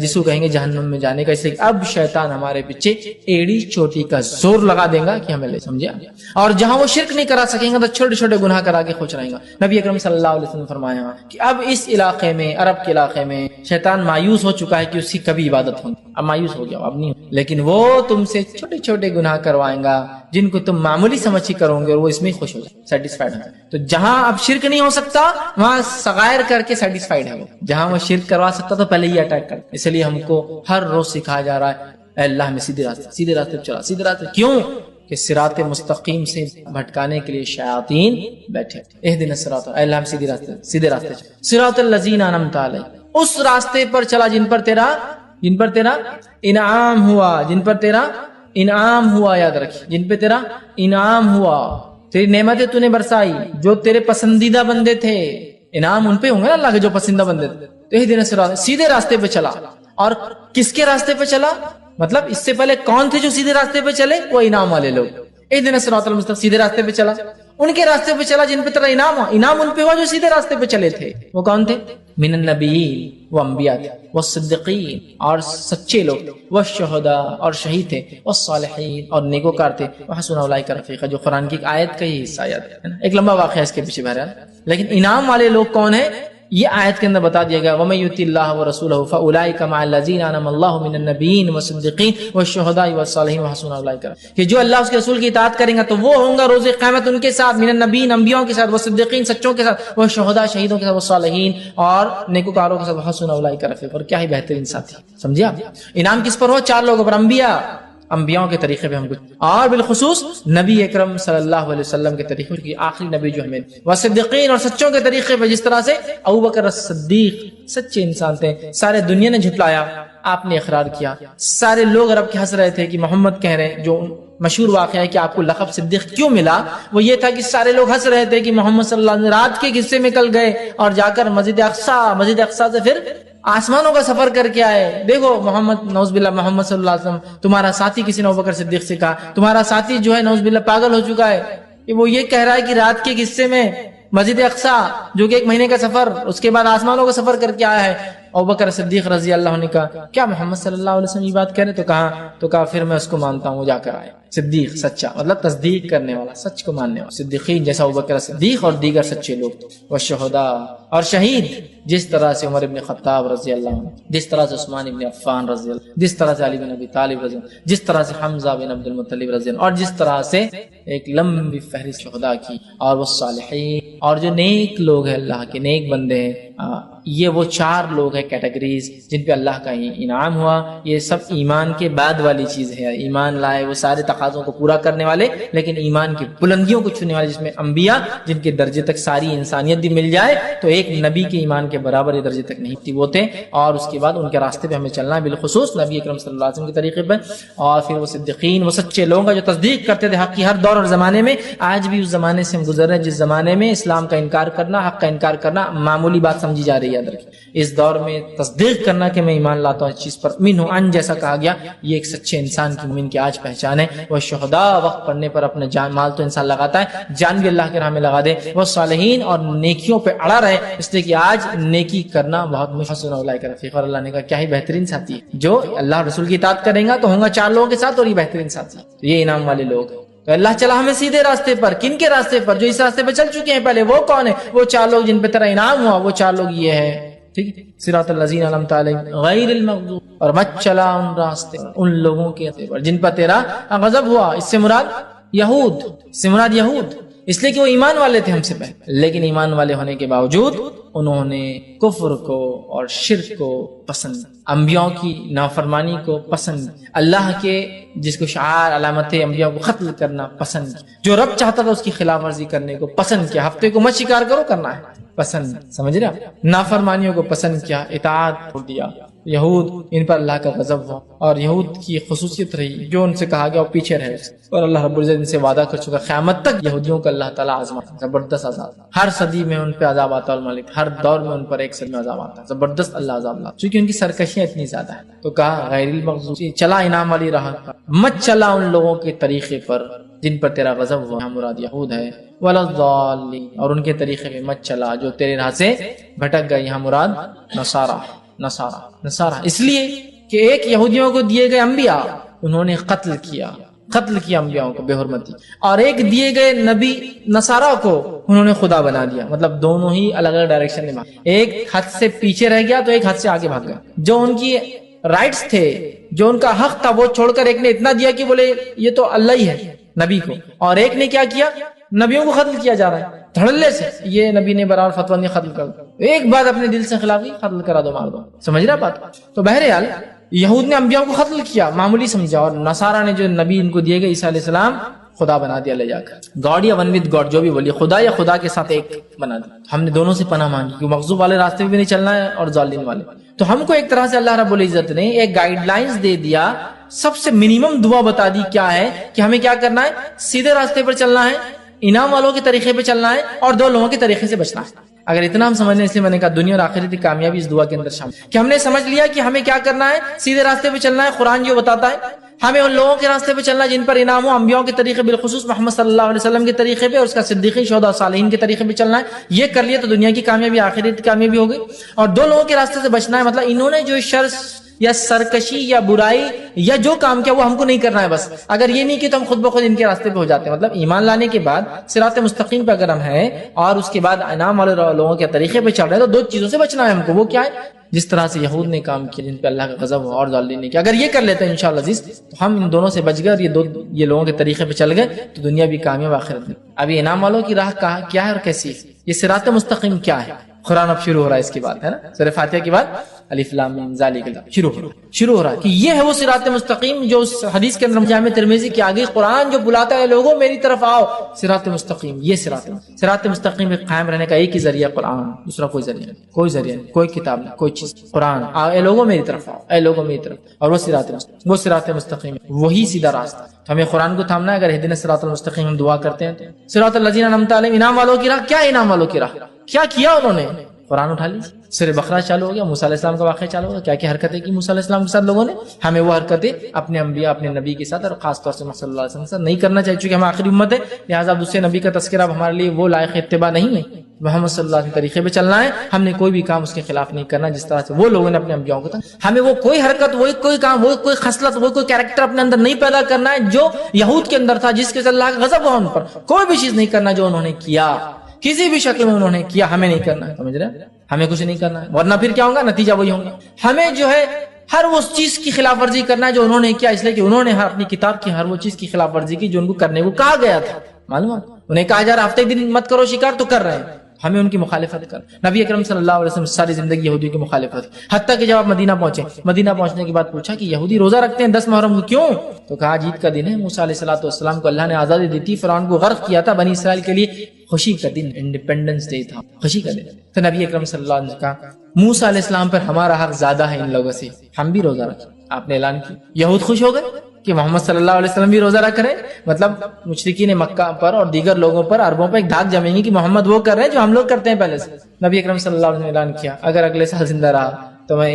جس کو کہیں گے جہنم میں جانے کا، اس لیے اب شیطان ہمارے پیچھے ایڑی چوٹی کا زور لگا دے گا کہ ہمیں لے، سمجھے؟ اور جہاں وہ شرک نہیں کرا سکیں گا تو چھوٹے چھوٹے گناہ کرا کے خوش رہیں گا۔ نبی اکرم صلی اللہ علیہ وسلم فرمایا کہ اب اس علاقے میں، عرب کے علاقے میں شیطان مایوس ہو چکا ہے کہ اس کی کبھی عبادت ہوگی، اب مایوس ہو گیا، اب نہیں، لیکن وہ تم سے چھوٹے چھوٹے گناہ کروائیں گا جن کو تم معمولی سمجھ کے کرو گے اور وہ اس میں خوش ہو جائے، سیٹسفائیڈ ہے۔ تو جہاں اب شرک نہیں ہو سکتا وہاں صغائر کر کے سیٹسفائیڈ ہے وہ، جہاں وہ شرک کروا سکتا تو پہلے ہی اٹیک کر۔ اس لیے ہم کو ہر روز سکھایا جا رہا ہے اے اللہ ہمیں سیدھے راستے پہ چلا، سیدھے راستے، کیوں کہ صراط مستقیم سے بھٹکانے کے لیے شیاطین بیٹھے، اہدنا الصراط، اے اللہ ہم سیدھے راستے چلا، صراط الذین انعمت علیہم، اس راستے پر چلا جن پر تیرا انعام ہوا، جن پر تیرا انعام ہوا، یاد رکھیے، جن پہ تیرا انعام ہوا، تیری نعمتیں تو نے برسائی، جو تیرے پسندیدہ بندے تھے، انعام ان پہ ہوں گے نا اللہ کے جو پسندیدہ بندے تھے، تو یہی دن سیدھے راستے پہ چلا. اور کس کے راستے پہ چلا؟ مطلب اس سے پہلے کون تھے جو سیدھے راستے پہ چلے؟ وہ انعام والے لوگ. اہدنا الصراط المستقیم، سیدھے راستے پہ چلا، ان کے راستے پہ چلا جن پہ تیرا انعام ہوا. انعام ان پہ ہوا جو سیدھے راستے پہ چلے تھے. وہ کون تھے؟ من النبیین، وہ انبیاء تھے، والصدیقین، اور سچے لوگ، والشہداء، اور شہید تھے، والصالحین، اور نیکوکار تھے، وحسن اولئک رفیقا، جو قرآن کی ایک آیت کا ہی حصہ یاد ہے نا، ایک لمبا واقعہ ہے اس کے پیچھے بہرحال. لیکن انعام والے لوگ کون ہیں یہ آیت کے اندر بتا دیا گیا. وَمَن يُطِعِ اللَّهَ وَرَسُولَهُ فَأُولَئِكَ مَعَ الَّذِينَ أَنْعَمَ اللَّهُ مِنَ النَّبِيِّينَ وَالصِّدِّيقِينَ وَالشُّهَدَاءِ وَالصَّالِحِينَ وَحَسُنَ أُولَئِكَ، کہ جو اللہ اس کے رسول کی اطاعت کریں گا تو وہ ہوں گا روز قیامت ان کے ساتھ، من النبیین، انبیاءوں کے ساتھ، والصدیقین، سچوں کے ساتھ، والشہداء، شہیدوں کے ساتھ، والصالحین، اور نیکوکاروں کے ساتھ، وحسن اولئک رفیقا، اور کیا ہی بہترین ساتھی. سمجھے آپ؟ انعام کس پر ہو؟ چار لوگوں پر، انبیاءوں کے طریقے پہ ہم کچھ، اور بالخصوص نبی اکرم صلی اللہ علیہ وسلم کے طریقے کی آخری نبی جو ہمیں، وصدیقین، اور سچوں کے طریقے پہ، جس طرح سے ابوبکر الصدیق سچے انسان تھے، سارے دنیا نے جھٹلایا، آپ نے اقرار کیا. سارے لوگ عرب کے ہنس رہے تھے کہ محمد کہہ رہے ہیں، جو مشہور واقعہ ہے کہ آپ کو لقب صدیق کیوں ملا، وہ یہ تھا کہ سارے لوگ ہنس رہے تھے کہ محمد صلی اللہ علیہ وسلم رات کے حصے میں کل گئے اور جا کر مسجد اقصی سے پھر آسمانوں کا سفر کر کے آئے. دیکھو محمد، نعوذ باللہ، محمد صلی اللہ علیہ وسلم تمہارا ساتھی، کسی نے ابوبکر صدیق سے کہا تمہارا ساتھی جو ہے نعوذ باللہ پاگل ہو چکا ہے، کہ وہ یہ کہہ رہا ہے کہ رات کے حصے میں مسجد اقصی، جو کہ 1 مہینے کا سفر، اس کے بعد آسمانوں کا سفر کر کے آیا ہے. ابوبکر صدیق رضی اللہ عنہ نے کہا کیا محمد صلی اللہ علیہ وسلم یہ بات کہہ رہے؟ تو کہا پھر میں اس کو مانتا ہوں، وہ جا کر آئے. صدیق سچا مطلب تصدیق کرنے والا، سچ کو ماننے والا. صدیقین جیسا ابوبکر صدیق اور دیگر سچے لوگ. والشہداء، اور شہید، جس طرح سے عمر ابن خطاب رضی اللہ عنہ، جس طرح سے عثمان ابن عفان رضی اللہ عنہ، جس طرح سے علی بن ابی طالب رضی اللہ عنہ، جس طرح سے حمزہ بن عبد المطلب رضی اللہ عنہ، اور جس طرح سے ایک لمبی فہرست شہداء کی. اور وہ صالحین، اور جو نیک لوگ ہیں، اللہ کے نیک بندے ہیں. یہ وہ 4 لوگ ہیں کیٹیگریز جن پہ اللہ کا انعام ہوا. یہ سب ایمان کے بعد والی چیز ہے. ایمان لائے، وہ سارے تقاضوں کو پورا کرنے والے، لیکن ایمان کی بلندیوں کو چھونے والے، جس میں انبیاء، جن کے درجے تک ساری انسانیت بھی مل جائے تو ایک نبی کے ایمان کے برابر یہ درجے تک نہیں تھی، وہ تھے. اور اس کے بعد ان کے راستے پہ ہمیں چلنا ہے، بالخصوص نبی اکرم صلی اللہ علیہ وسلم کے طریقے پر. اور پھر وہ صدیقین، وہ سچے لوگ ہیں جو تصدیق کرتے تھے حق کی ہر دور اور زمانے میں. آج بھی اس زمانے سے ہم گزر رہے ہیں جس زمانے میں اسلام کا انکار کرنا، حق کا انکار کرنا معمولی بات سمجھی جا رہی ہے. یاد رکھیں، اس دور میں تصدیق کرنا کہ میں ایمان لاتا ہوں اس چیز پر، من ہوں ان جیسا کہا گیا، یہ ایک سچے انسان کی، مومن کی آج پہچان ہے. وہ شہداء، وقت پڑنے پر اپنا جان مال تو انسان لگاتا ہے، جان بھی اللہ کے راہ میں لگا دے. وہ صالحین، اور نیکیوں پہ اڑا رہے، اس لیے کہ آج نیکی کرنا بہت مشکل. اولئک رفیق، اور اللہ نے کہا کیا ہی بہترین ساتھی ہے. جو اللہ رسول کی اطاعت کرے گا تو ہوں گا 4 لوگوں کے ساتھ، اور یہ بہترین ساتھی. یہ انعام والے لوگ ہیں. تو اللہ چلا ہمیں سیدھے راستے پر. کن کے راستے پر؟ جو اس راستے پہ چل چکے ہیں پہلے. وہ کون ہے؟ وہ 4 لوگ جن پہ تیرا انعام ہوا. وہ 4 لوگ یہ ہیں، ٹھیک ہے، صراط الذین انعمت علیہم غیر المغضوب، اور مت چلا ان راستے ان لوگوں کے پر جن پر تیرا غضب ہوا. اس سے مراد یہود، اس سے مراد یہود، اس لیے کہ وہ ایمان والے تھے ہم سے پہلے، لیکن ایمان والے ہونے کے باوجود انہوں نے کفر کو اور شرک کو پسند، انبیاء کی نافرمانی کو پسند، اللہ کے جس کو شعار علامت انبیاء کو قتل کرنا پسند، جو رب چاہتا تھا اس کی خلاف ورزی کرنے کو پسند کیا. ہفتے کو مت شکار کرو، کرنا ہے پسند، سمجھ رہے آپ؟ نافرمانیوں کو پسند کیا، اطاعت چھوڑ دیا. یہود، ان پر اللہ کا غضب ہوا. اور یہود کی خصوصیت رہی جو ان سے کہا گیا وہ پیچھے رہے، اور اللہ رب العزت ان سے وعدہ کر چکا قیامت تک یہودیوں کو اللہ تعالیٰ آزماتا، زبردست عذاب. ہر صدی میں ان پہ عذاب آتا ہے، الملک ہر دور میں ان پر ایک صدی میں عذاب آتا ہے، زبردست اللہ عذاب لاتا، کیونکہ ان کی سرکشیاں اتنی زیادہ ہیں. تو کہا غیر المغضوب، چلا انعام والی راہ پر، مت چلا ان لوگوں کے طریقے پر جن پر تیرا غضب ہوا. مراد یہود ہے. ولا الضالین، اور ان کے طریقے میں مت چلا جو تیرے راہ سے بھٹک گئے. یہاں مراد نصارہ، اس لیے کہ ایک یہودیوں کو دیے گئے انبیاء انہوں نے قتل کیا انبیاءوں کو بے حرمتی، اور ایک دیے گئے نبی نصارہ کو انہوں نے خدا بنا دیا. مطلب دونوں ہی الگ الگ ڈائریکشن میں، ایک حد سے پیچھے رہ گیا تو ایک حد سے آگے بھاگ گیا. جو ان کی رائٹس تھے، جو ان کا حق تھا، وہ چھوڑ کر ایک نے اتنا دیا کہ بولے یہ تو اللہ ہی ہے نبی کو، اور ایک نے کیا کیا، نبیوں کو قتل کیا جا رہا ہے دھڑلے سے. یہ نبی نے برابر فتویٰ نہیں، قتل کر دو، ایک بات اپنے دل سے خلاف کی، قتل کرا دو، مار دو. سمجھ رہا بات؟ تو بہرحال یہود نے انبیاء کو قتل کیا، معمولی سمجھا، اور نصارہ نے جو نبی ان کو دیے گئے عیسیٰ علیہ السلام خدا بنا دیا لے جا کر. گاڈ یا ون وتھ گاڈ، جو بھی بولیے، خدا یا خدا کے ساتھ ایک بنا دیا. ہم نے دونوں سے پناہ مانگی کہ مغضوب والے راستے بھی نہیں چلنا ہے اور ظالم والے. تو ہم کو ایک طرح سے اللہ رب العزت نے ایک گائیڈ لائنز دے دیا سب سے منیمم دعا بتا دی کیا ہے کہ ہمیں کیا کرنا ہے، سیدھے راستے پر چلنا ہے، انعام والوں کے طریقے پہ چلنا ہے، اور دو لوگوں کے طریقے سے بچنا ہے۔ اگر اتنا ہم سمجھ لیں، اس لیے میں نے کہا دنیا اور آخرت کی کامیابی اس دعا کے اندر شامل کہ ہم نے سمجھ لیا کہ ہمیں کیا کرنا ہے، سیدھے راستے پہ چلنا ہے، قرآن جو بتاتا ہے ہمیں ان لوگوں کے راستے پہ چلنا جن پر انعام ہو، انبیاء کے طریقے، بالخصوص محمد صلی اللہ علیہ وسلم کے طریقے پہ، اور اس کا صدیقین، شہداء، صالحین کے طریقے پہ چلنا ہے۔ یہ کر لیا تو دنیا کی کامیابی، آخرت کی کامیابی ہو گئی۔ اور دو لوگوں کے راستے سے بچنا ہے، مطلب انہوں نے جو شر یا سرکشی یا برائی یا جو کام کیا وہ ہم کو نہیں کرنا ہے بس۔ اگر یہ نہیں کہ تو ہم خود بخود ان کے راستے پہ ہو جاتے ہیں۔ مطلب ایمان لانے کے بعد صراط مستقیم پہ اگر ہم ہیں اور اس کے بعد انعام والے لوگوں کے طریقے پہ چل رہے ہیں تو دو چیزوں سے بچنا ہے ہم کو۔ وہ کیا ہے؟ جس طرح سے یہود نے کام کیا جن پہ اللہ کا غضب ہوا، اور ضالین نے کیا، اگر یہ کر لیتے ہیں انشاءاللہ عزیز تو ہم ان دونوں سے بچ گئے، اور یہ لوگوں کے طریقے پہ چل گئے تو دنیا بھی کامیاب، آخرت میں۔ ابھی انعام والوں کی راہ کیا ہے اور کیسی ہے؟ یہ صراط مستقیم کیا ہے؟ قرآن اب شروع ہو رہا ہے اس کے بعد، ہے نا، سورہ فاتحہ کے بعد الف لام میم ذالک شروع ہو رہا ہے کہ یہ ہے وہ صراط مستقیم جو اس حدیث کے اندر جامع ترمذی کی آگے قرآن جو بلاتا ہے لوگوں میری طرف آؤ، صراط مستقیم۔ یہ صراط مستقیم پہ قائم رہنے کا ایک ہی ذریعہ قرآن، دوسرا کوئی ذریعہ نہیں، کوئی ذریعہ نہیں، کوئی کتاب نہیں، کوئی چیز، قرآن۔ اے لوگوں میری طرف آؤ، اے لوگوں میری طرف، اور وہ صراط مستقیم، وہی سیدھا راستہ۔ تو ہمیں قرآن کو تھامنا ہے۔ اگر اہدنا الصراط المستقیم ہم دعا کرتے ہیں تو صراط الذین انعمت علیہم، انعام والوں کی راہ۔ کیا انعام والوں کی راہ؟ کیا کیا انہوں نے؟ قرآن اٹھا لیجیے، سورہ بقرہ چالو ہو گیا، موسیٰ علیہ السلام کا واقعہ چالو ہو گیا، کیا کیا حرکتیں کی موسیٰ علیہ السلام کے ساتھ لوگوں نے۔ ہمیں وہ حرکتیں اپنے انبیاء، اپنے نبی کے ساتھ، اور خاص طور سے محمد صلی اللہ علیہ وسلم کے ساتھ نہیں کرنا چاہیے، چونکہ ہم آخری امت ہے، لہٰذا دوسرے نبی کا تذکرہ ہمارے لیے وہ لائق اتباع نہیں ہے۔ محمد صلی اللہ علیہ وسلم کے طریقے پہ چلنا ہے، ہم نے کوئی بھی کام اس کے خلاف نہیں کرنا جس طرح سے وہ لوگوں نے اپنے انبیاء کو تھا۔ ہمیں وہ کوئی حرکت، وہ کوئی کام، وہ کوئی خصلت، وہ کوئی کیریکٹر اپنے اندر نہیں پیدا کرنا ہے جو یہود کے اندر تھا، جس کے اللہ کا غضب ہوا ان پر۔ کوئی بھی چیز نہیں کرنا جو انہوں نے کیا، کسی بھی شکل میں انہوں نے کیا، ہمیں نہیں کرنا ہے، سمجھ رہے ہیں؟ ہمیں کچھ نہیں کرنا ہے، ورنہ پھر کیا ہوگا؟ نتیجہ وہی ہوگا۔ ہمیں جو ہے ہر وہ چیز کی خلاف ورزی کرنا ہے جو انہوں نے کیا، اس لیے کہ انہوں نے اپنی کتاب کی ہر وہ چیز کی خلاف ورزی کی جو ان کو کرنے کو کہا گیا تھا۔ معلوم ہے انہیں کہا جا رہا ہفتے دن مت کرو شکار، تو کر رہے ہیں۔ ہمیں ان کی مخالفت کر، نبی اکرم صلی اللہ علیہ وسلم ساری زندگی یہودیوں کی مخالفت، حتیٰ کہ جب آپ مدینہ پہنچے، مدینہ پہنچنے کے بعد پوچھا کہ یہودی روزہ رکھتے ہیں 10 محرم کو، کیوں؟ تو کہا عید کا دن ہے، موسیٰ علیہ السلام کو اللہ نے آزادی دی تھی، فرعون کو غرق کیا تھا، بنی اسرائیل کے لیے خوشی کا دن، انڈیپینڈنس ڈے تھا، خوشی کا دن۔ تو نبی اکرم صلی اللہ علیہ وسلم نے کہا موسیٰ علیہ السلام پر ہمارا حق زیادہ ہے ان لوگوں سے، ہم بھی روزہ رکھیں۔ آپ نے اعلان کیا، یہود خوش ہو گئے کہ محمد صلی اللہ علیہ وسلم بھی روزہ رکھ رہے ہیں، مطلب مشرکین مکہ پر اور دیگر لوگوں پر، عربوں پر ایک دھاک جمیں گی کہ محمد وہ کر رہے ہیں جو ہم لوگ کرتے ہیں پہلے سے۔ نبی اکرم صلی اللہ علیہ وسلم نے اعلان کیا اگر اگلے سال زندہ رہا تو میں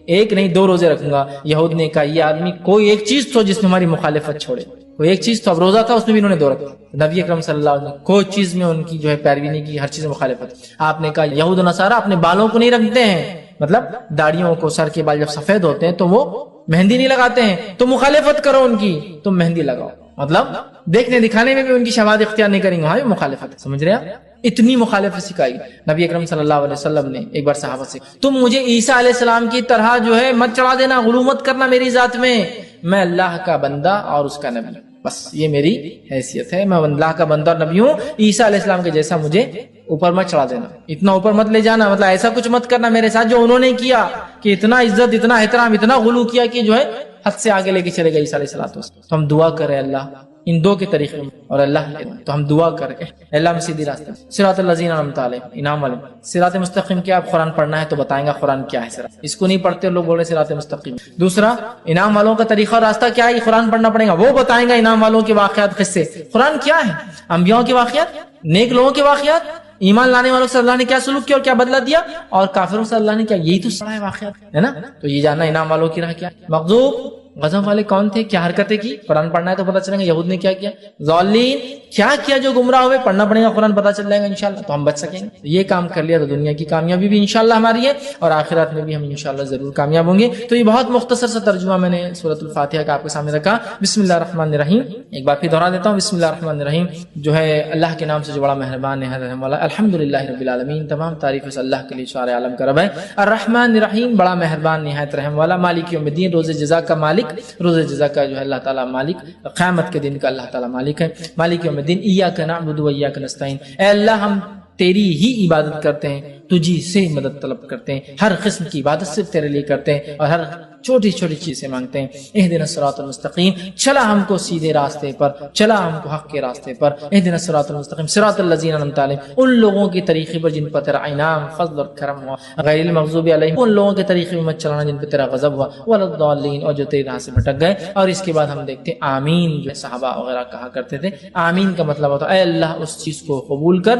ایک نہیں 2 روزے رکھوں گا۔ یہود نے کہا یہ آدمی کوئی ایک چیز تو جس میں ہماری مخالفت چھوڑے، کوئی ایک چیز تو، اب روزہ تھا اس میں بھی انہوں نے 2 رکھا۔ نبی اکرم صلی اللہ علیہ وسلم کوئی چیز میں ان کی جو ہے پیروی نہیں کی، ہر چیز میں مخالفت۔ آپ نے کہا یہود و نصارہ اپنے بالوں کو نہیں رکھتے ہیں، مطلب داڑھیوں کو، سر کے بال جب سفید ہوتے ہیں تو وہ مہندی نہیں لگاتے ہیں، تو مخالفت کرو ان کی، تم مہندی لگاؤ، مطلب دیکھنے دکھانے میں بھی ان کی شواہد اختیار نہیں کریں گے، وہاں بھی مخالفت، سمجھ رہے ہیں؟ اتنی مخالفت سکھائی نبی اکرم صلی اللہ علیہ وسلم نے ایک بار صحابہ سے، تم مجھے عیسیٰ علیہ السلام کی طرح جو ہے مت چڑھا دینا، غلو مت کرنا میری ذات میں اللہ کا بندہ اور اس کا نبی، بس یہ میری حیثیت ہے، میں اللہ کا بندہ اور نبی ہوں، عیسیٰ علیہ السلام کے جیسا مجھے اوپر مت چڑھا دینا، اتنا اوپر مت لے جانا، مطلب ایسا کچھ مت کرنا میرے ساتھ جو انہوں نے کیا، کہ اتنا عزت، اتنا احترام، اتنا غلو کیا کہ جو ہے حد سے آگے لے کے چلے گئے عیسیٰ علیہ السلام۔ تو ہم دعا کریں اللہ ان 2 کے طریقے میں، اور اللہ تو ہم دعا کر کے اللہ میں سیدھی راستہ، صراط الذین انعمت علیہم، انعام والے، صراط مستقیم کیا؟ آپ قرآن پڑھنا ہے تو بتائیں گا قرآن کیا ہے، صراط اس کو نہیں پڑھتے لوگ بول رہے صراط مستقیم۔ دوسرا انعام والوں کا طریقہ اور راستہ کیا ہے؟ یہ قرآن پڑھنا پڑے گا، وہ بتائیں گا انعام والوں کے واقعات، قصے۔ قرآن کیا ہے؟ انبیاء کے واقعات، نیک لوگوں کے واقعات، ایمان لانے والوں سے اللہ نے کیا سلوک کیا اور کیا بدلہ دیا، اور کافروں سے اللہ نے کیا، یہی تو سارا ہے واقعات، ہے نا؟ تو یہ جاننا انعام والوں کی راہ کیا، مغضوب غضب والے کون تھے، کیا حرکتیں کی، قرآن پڑھنا ہے تو پتہ چلے گا یہود نے کیا کیا، ضالین کیا کیا جو گمراہ ہوئے، پڑھنا پڑے گا قرآن، پتہ چل جائے گا انشاءاللہ، تو ہم بچ سکیں گے۔ یہ کام کر لیا تو دنیا کی کامیابی بھی انشاءاللہ ہماری ہے، اور آخرت میں بھی ہم انشاءاللہ ضرور کامیاب ہوں گے۔ تو یہ بہت مختصر سا ترجمہ میں نے سورۃ الفاتحہ کا آپ کے سامنے رکھا۔ بسم اللہ الرحمن الرحیم، ایک بار پھر دہرا دیتا ہوں، بسم اللہ الرحمن الرحیم، جو ہے اللہ کے نام سے جو بڑا مہربان ہے، رحم والا، الحمدللہ رب العالمین، تمام تعریف اس اللہ کے لیے سارے عالم کا رب ہے، الرحمن الرحیم، بڑا مہربان نہایت رحم والا، مالک یوم الدین، روز جزا کا مالک، روز جزا کا جو ہے اللہ تعالیٰ مالک، قیامت کے دن کا اللہ تعالیٰ مالک ہے، مالک یوم الدین، ایاک نعبد و ایاک نستعین، اے اللہ ہم تیری ہی عبادت کرتے ہیں تجھی سے مدد طلب کرتے ہیں، ہر قسم کی عبادت صرف تیرے لیے کرتے ہیں اور ہر چھوٹی چھوٹی چیز سے مانگتے ہیں۔ اہدنا الصراط المستقیم، چلا ہم کو سیدھے راستے پر، چلا ہم کو حق کے راستے پر۔ اہدنا الصراط المستقیم صراط الذین انعمت علیہم، ان لوگوں کی طریقے پر جن پر تیرا انعام، فضل اور کرم ہوا، غیر المغضوب علیہم، ان لوگوں کے طریقے پر مت چلانا جن پر تیرا غضب ہوا، ولا الضالین، اور جو تیری راہ سے بھٹک گئے۔ اور اس کے بعد ہم دیکھتے ہیں آمین، جو صحابہ وغیرہ کہا کرتے تھے۔ آمین کا مطلب ہوتا ہے اے اللہ اس چیز کو قبول کر،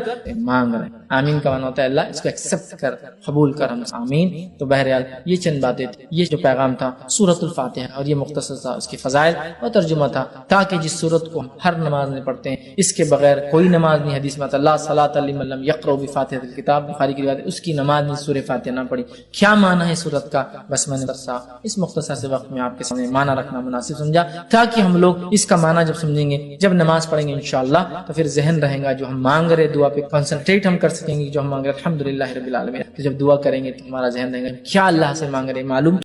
مانگ رہے ہیں۔ آمین کا معنی ہوتا ہے اللہ اس کو ایکسپٹ کر، قبول کر ہم آمین۔ تو بہرحال یہ چند باتیں تھیں، یہ جو پیغام تھا سورۃ الفاتحہ، اور یہ مختصر تھا اس کے فضائل اور ترجمہ تھا، تاکہ جس سورت کو ہم ہر نماز میں پڑھتے ہیں، اس کے بغیر کوئی نماز نہیں۔ حدیث میں آتا ہے لا صلاۃ لمن لم یقرأ بفاتحۃ الکتاب، بخاری کی روایت ہے، اس کی نماز نہیں سورہ فاتحہ نہ پڑھی۔ کیا معنی ہے سورت کا؟ بس میں نے اس مختصر سے وقت میں آپ کے سامنے معنی رکھنا مناسب سمجھا، تاکہ ہم لوگ اس کا معنی جب سمجھیں گے، جب نماز پڑھیں گے انشاءاللہ، تو پھر ذہن رہے گا جو ہم مانگ رہے دعا پہ کنسنٹریٹ ہم کر سکیں گے، جو ہم مانگ رہے الحمدللہ رب العالمین۔ تو جب دعا کریں گے تو ہمارا ذہن رہے گا کیا اللہ سے مانگ رہے، معلوم